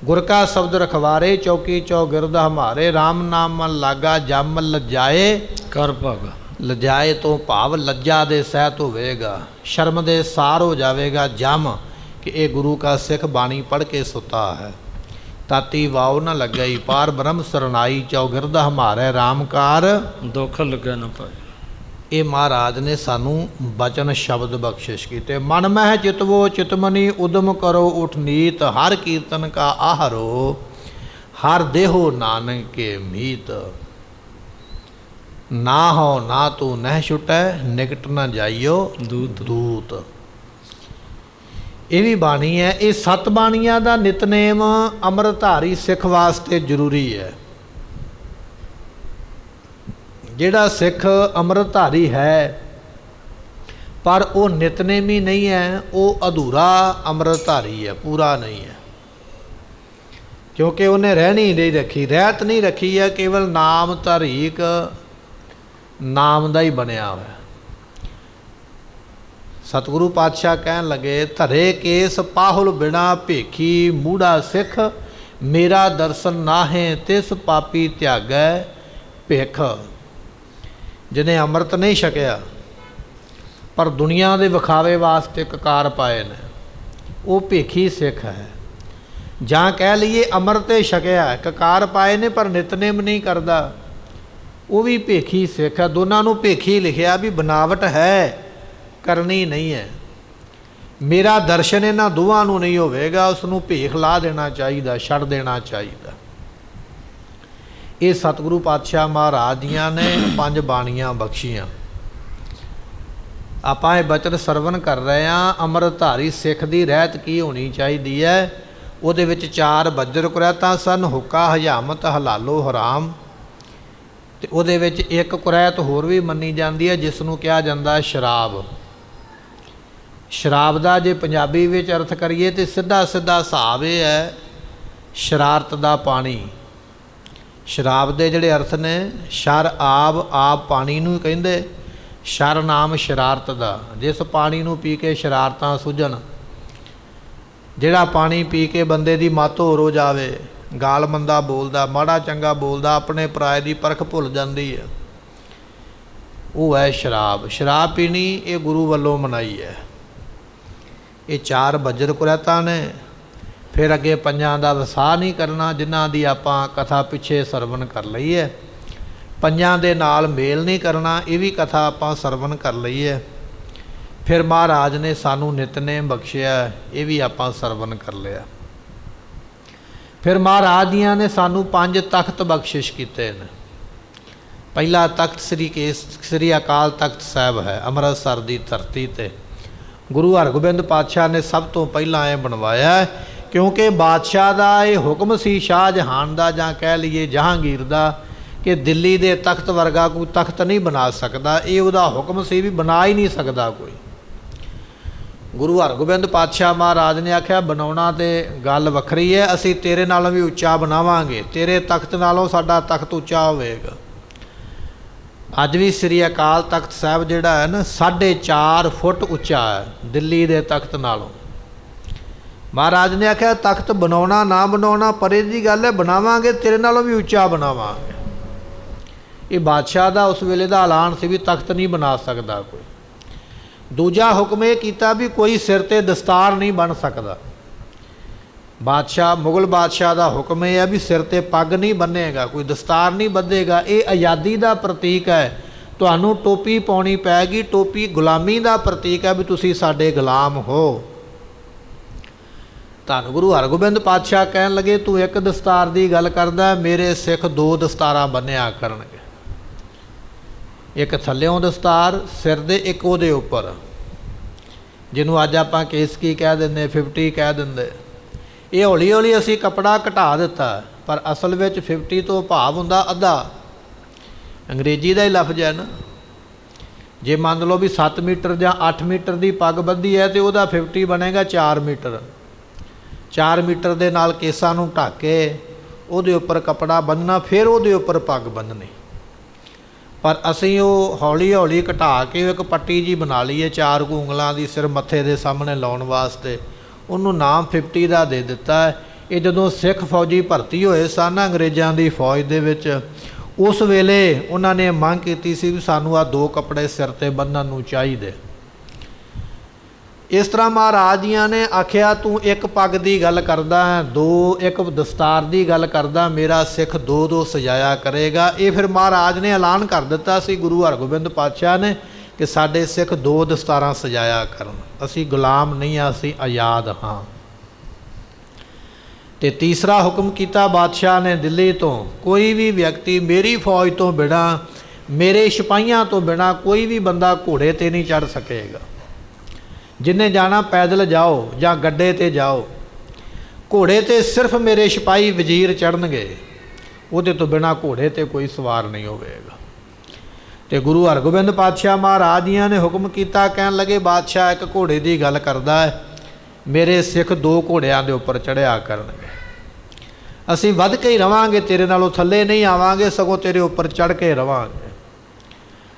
ਗੁਰ ਕਾ ਸ਼ਬਦ ਰਖਵਾਰੇ, ਚੌਕੀ ਚੌਗਿਰਦ ਹਮਾਰੇ। ਰਾਮ ਨਾਮ ਮਨ ਲਾਗਾ, ਜਮ ਲਜਾਏ ਕਰ ਭਾਗਾ। ਲਜਾਏ ਤੋਂ ਭਾਵ ਲੱਜਾ ਦੇ ਸਹਿਤ ਹੋਵੇਗਾ, ਸ਼ਰਮ ਦੇ ਸਾਰ ਹੋ ਜਾਵੇਗਾ ਜਮ, ਕਿ ਇਹ ਗੁਰੂ ਕਾ ਸਿੱਖ ਬਾਣੀ ਪੜ੍ਹ ਕੇ ਸੁੱਤਾ ਹੈ। ਤਾਤੀ ਵਾਉ ਨਾ ਲੱਗਈ, ਪਾਰ ਬ੍ਰਹਮ ਸਰਨਾਈ, ਚੌਗਿਰਦ ਹਮਾਰੇ ਰਾਮਕਾਰ ਦੁੱਖ ਲੱਗਾ ਨਾ ਪਾਏ। ਇਹ ਮਹਾਰਾਜ ਨੇ ਸਾਨੂੰ ਬਚਨ ਸ਼ਬਦ ਬਖਸ਼ਿਸ਼ ਕੀਤੇ। ਮਨ ਮਹਿ ਚਿਤਵੋ ਚਿਤਮਨੀ, ਉਦਮ ਕਰੋ ਉਠ ਨੀਤ, ਹਰ ਕੀਰਤਨ ਕਾ ਆਹਰੋ, ਹਰ ਦੇਹੋ ਨਾਨਕ ਕੇ ਮੀਤ। ਨਾ ਹੋ ਨਾ ਤੂੰ ਨਹਿ ਛੁਟੈ, ਨਿਕਟ ਨਾ ਜਾਈਓ ਦੂਤ। ਇਹ ਵੀ ਬਾਣੀ ਹੈ। ਇਹ 7 ਬਾਣੀਆਂ ਦਾ ਨਿਤਨੇਮ ਅੰਮ੍ਰਿਤਧਾਰੀ ਸਿੱਖ ਵਾਸਤੇ ਜ਼ਰੂਰੀ ਹੈ। ਜਿਹੜਾ ਸਿੱਖ ਅੰਮ੍ਰਿਤਧਾਰੀ ਹੈ ਪਰ ਉਹ ਨਿਤਨੇਮੀ ਨਹੀਂ ਹੈ, ਉਹ ਅਧੂਰਾ ਅੰਮ੍ਰਿਤਧਾਰੀ ਹੈ, ਪੂਰਾ ਨਹੀਂ ਹੈ। ਕਿਉਂਕਿ ਉਹਨੇ ਰਹਿਣੀ ਨਹੀਂ ਰੱਖੀ, ਰਹਿਤ ਨਹੀਂ ਰੱਖੀ ਹੈ, ਕੇਵਲ ਨਾਮ ਧਾਰੀਕ ਨਾਮ ਦਾ ਹੀ ਬਣਿਆ ਹੋਇਆ। ਸਤਿਗੁਰੂ ਪਾਤਸ਼ਾਹ ਕਹਿਣ ਲੱਗੇ, ਧਰੇ ਕੇਸ ਪਾਹੁਲ ਬਿਨਾ ਭੇਖੀ, ਮੂੜਾ ਸਿੱਖ ਮੇਰਾ ਦਰਸ਼ਨ ਨਾਹੇ, ਤਿਸ ਪਾਪੀ ਤਿਆਗੈ ਭਿਖ। ਜਿਹਨੇ ਅੰਮ੍ਰਿਤ ਨਹੀਂ ਛਕਿਆ ਪਰ ਦੁਨੀਆ ਦੇ ਵਿਖਾਵੇ ਵਾਸਤੇ ਕਕਾਰ ਪਾਏ ਨੇ, ਉਹ ਭੇਖੀ ਸਿੱਖ ਹੈ। ਜਾਂ ਕਹਿ ਲਈਏ ਅੰਮ੍ਰਿਤ ਛਕਿਆ, ਕਕਾਰ ਪਾਏ ਨੇ ਪਰ ਨਿਤਨੇਮ ਨਹੀਂ ਕਰਦਾ, ਉਹ ਵੀ ਭੇਖੀ ਸਿੱਖ ਹੈ। ਦੋਨਾਂ ਨੂੰ ਭੇਖੀ ਲਿਖਿਆ ਵੀ ਬਨਾਵਟ ਹੈ, ਕਰਨੀ ਨਹੀਂ ਹੈ। ਮੇਰਾ ਦਰਸ਼ਨ ਇਹਨਾਂ ਦੋਵਾਂ ਨੂੰ ਨਹੀਂ ਹੋਵੇਗਾ, ਉਸ ਨੂੰ ਭੇਖ ਲਾ ਦੇਣਾ ਚਾਹੀਦਾ, ਛੱਡ ਦੇਣਾ ਚਾਹੀਦਾ। ਇਹ ਸਤਿਗੁਰੂ ਪਾਤਸ਼ਾਹ ਮਹਾਰਾਜ ਦੀਆਂ ਨੇ 5 ਬਾਣੀਆਂ ਬਖਸ਼ੀਆਂ। ਆਪਾਂ ਇਹ ਬਚਨ ਸਰਵਣ ਕਰ ਰਹੇ ਹਾਂ। ਅੰਮ੍ਰਿਤਧਾਰੀ ਸਿੱਖ ਦੀ ਰਹਿਤ ਕੀ ਹੋਣੀ ਚਾਹੀਦੀ ਹੈ? ਉਹਦੇ ਵਿੱਚ 4 ਬੱਜਰ ਕੁਰੈਤਾਂ ਸਨ, ਹੁੱਕਾ, ਹਜਾਮਤ, ਹਲਾਲੋ, ਹਰਾਮ। ਤੇ ਉਹਦੇ ਵਿੱਚ ਇੱਕ ਕੁਰੈਤ ਹੋਰ ਵੀ ਮੰਨੀ ਜਾਂਦੀ ਹੈ, ਜਿਸ ਨੂੰ ਕਿਹਾ ਜਾਂਦਾ ਸ਼ਰਾਬ। ਸ਼ਰਾਬ ਦਾ ਜੇ ਪੰਜਾਬੀ ਵਿੱਚ ਅਰਥ ਕਰੀਏ ਤੇ ਸਿੱਧਾ ਸਿੱਧਾ ਹਿਸਾਬ ਇਹ ਹੈ, ਸ਼ਰਾਰਤ ਦਾ ਪਾਣੀ। ਸ਼ਰਾਬ ਦੇ ਜਿਹੜੇ ਅਰਥ ਨੇ, ਸ਼ਰ ਆਬ ਪਾਣੀ ਨੂੰ ਕਹਿੰਦੇ, ਸ਼ਰ ਨਾਮ ਸ਼ਰਾਰਤ ਦਾ। ਜਿਸ ਪਾਣੀ ਨੂੰ ਪੀ ਕੇ ਸ਼ਰਾਰਤਾਂ ਸੁਝਣ, ਜਿਹੜਾ ਪਾਣੀ ਪੀ ਕੇ ਬੰਦੇ ਦੀ ਮੱਤ ਹੋਰ ਹੋ ਜਾਵੇ, ਗਾਲ ਮੰਦਾ ਬੋਲਦਾ, ਮਾੜਾ ਚੰਗਾ ਬੋਲਦਾ, ਆਪਣੇ ਪਰਾਏ ਦੀ ਪਰਖ ਭੁੱਲ ਜਾਂਦੀ ਹੈ, ਉਹ ਹੈ ਸ਼ਰਾਬ। ਸ਼ਰਾਬ ਪੀਣੀ ਇਹ ਗੁਰੂ ਵੱਲੋਂ ਮਨਾਈ ਹੈ। ਇਹ 4 ਬੱਜਰ ਕੁਰੈਤਾਂ ਨੇ। ਫਿਰ ਅੱਗੇ 5 ਦਾ ਵਸਾਹ ਨਹੀਂ ਕਰਨਾ, ਜਿਨ੍ਹਾਂ ਦੀ ਆਪਾਂ ਕਥਾ ਪਿੱਛੇ ਸਰਵਣ ਕਰ ਲਈ ਹੈ। 5 ਦੇ ਨਾਲ ਮੇਲ ਨਹੀਂ ਕਰਨਾ, ਇਹ ਵੀ ਕਥਾ ਆਪਾਂ ਸਰਵਣ ਕਰ ਲਈ ਹੈ। ਫਿਰ ਮਹਾਰਾਜ ਨੇ ਸਾਨੂੰ ਨਿਤਨੇਮ ਬਖਸ਼ਿਆ, ਇਹ ਵੀ ਆਪਾਂ ਸਰਵਣ ਕਰ ਲਿਆ। ਫਿਰ ਮਹਾਰਾਜ ਦੀਆਂ ਨੇ ਸਾਨੂੰ 5 ਤਖਤ ਬਖਸ਼ਿਸ਼ ਕੀਤੇ ਨੇ। ਪਹਿਲਾ ਤਖਤ ਸ੍ਰੀ ਅਕਾਲ ਤਖਤ ਸਾਹਿਬ ਹੈ, ਅੰਮ੍ਰਿਤਸਰ ਦੀ ਧਰਤੀ 'ਤੇ। ਗੁਰੂ ਹਰਗੋਬਿੰਦ ਪਾਤਸ਼ਾਹ ਨੇ ਸਭ ਤੋਂ ਪਹਿਲਾਂ ਇਹ ਬਣਵਾਇਆ क्योंकि बादशाह का यह हुक्म सी शाहजहान का जां कह लीए जहांगीर का कि दिल्ली के तख्त वर्गा कोई तख्त नहीं बना सकता। ये उहदा हुक्म सी भी बना ही नहीं सकता कोई। गुरु हरगोबिंद पातशाह महाराज ने आख्या बनाउणा ते गल वखरी है, असी तेरे नालों भी उच्चा बनावांगे, तेरे तख्त नालों साडा तख्त उच्चा होवेगा। अज भी श्री अकाल तख्त साहब जिहड़ा है ना 4.5 फुट उच्चा है दिल्ली के तख्त नालों। महाराज ने आख्या तख्त बनाउणा ना बनाउणा परे दी गल है, बनावांगे तेरे नालों भी उच्चा बनावांगे। ये बादशाह का उस वेले का ऐलान से भी तख्त नहीं बना सकता कोई। दूजा हुक्म यह किया भी कोई सिर ते दस्तार नहीं बन सकता। बादशाह मुगल बादशाह का हुक्म यह है भी सिर ते पग नहीं बनेगा, कोई दस्तार नहीं बधेगा। ये आज़ादी का प्रतीक है, तुहानू टोपी पाउणी पैगी, टोपी गुलामी का प्रतीक है भी तुसी साडे गुलाम हो। धन गुरु हरगोबिंद पातशाह कहन लगे तू एक दस्तार की गल करदा, मेरे सिख 2 दस्तारां बन्निया करनगे, एक थल्लियों दस्तार सिर दे एक उहदे उपर, जिन्हों अज आपां केसकी कह दिंदे 50 कह दिंदे। ये हौली हौली असी कपड़ा घटा दिता, पर असल में 50 तो भाव हुंदा अद्धा। अंग्रेजी का ही लफ्ज़ है ना। जे मान लो भी 7 मीटर या 8 मीटर की पग बधी है तो वह 50 बनेगा 4 मीटर। 4 मीटर के नाल केसां नूं ढक के उहदे उपर कपड़ा बन्नना, फिर उहदे उपर पग बन्ननी। पर असीं वो हौली हौली घटा के एक पट्टी जी बना लीए 4 ऊंगलों की सिर मत्थे के सामने लाउण वास्ते, उन्होंने नाम 50 का दे दिता है। ये जदों सिख फौजी भर्ती होए सन अंग्रेज़ों की फौज दे विच, उस वेले उन्होंने मंग की सी भी सानू आ 2 कपड़े सिर ते बन्नण नूं चाहीदे। इस तरह महाराज जियां ने आख्या तू एक पग की गल करदा है, 2 एक दस्तार की गल करदा, मेरा सिख 2 सजाया करेगा। ये फिर महाराज ने ऐलान कर दिता सी गुरु हरगोबिंद पातशाह ने कि साडे सिख 2 दस्तारां सजाया करन, असी गुलाम नहीं, असी आज़ाद हाँ। ते तीसरा हुक्म किया बादशाह ने दिल्ली तो, कोई भी व्यक्ति मेरी फौज तो बिना, मेरे सिपाहियों तो बिना कोई भी बंदा घोड़े ते नहीं चढ़ सकेगा। जिन्हें जाना पैदल जाओ या गड्डे ते जाओ, घोड़े ते सिर्फ मेरे सिपाही वजीर चढ़नगे, उहदे तो बिना घोड़े ते कोई सवार नहीं होवेगा। तो गुरु हरगोबिंद पातशाह महाराज जियां ने हुक्म किया, कहन लगे बादशाह एक घोड़े की गल करदा है, मेरे सिख 2 घोड़ियां दे उपर चढ़िया करनगे, असीं वध के ही रवांगे, तेरे नालों थल्ले नहीं आवांगे, सगों तेरे उपर चढ़ के रवांगे।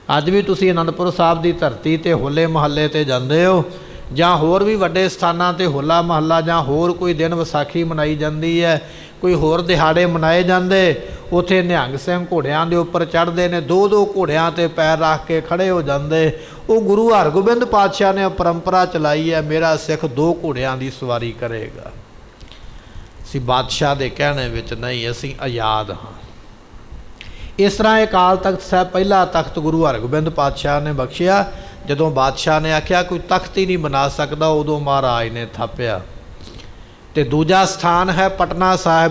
अज भी तुसीं आनंदपुर साहब की धरती ते होले महल्ले ते जांदे हो, जां होर भी वड्डे स्थानां ते होला महल्ला, जां होर कोई दिन विसाखी मनाई जाती है, कोई होर दिहाड़े मनाए जाते, उत्थे निहंग सिंह घोड़ियां दे उपर चढ़ते हैं, 2 घोड़ियां ते पैर रख के खड़े हो जाते। वो गुरु हरगोबिंद पातशाह ने परंपरा चलाई है, मेरा सिख 2 घोड़ियां की सवारी करेगा। असीं बादशाह के कहने विच नहीं, असीं आज़ाद हाँ। इस तरह अकाल तख्त साहब पहला तख्त गुरु हरगोबिंद पातशाह ने बख्शिया। जदों बादशाह ने आख्या कोई तख्त ही नहीं बना सकता, उदों महाराज ने थापिया। ते दूजा स्थान है पटना साहिब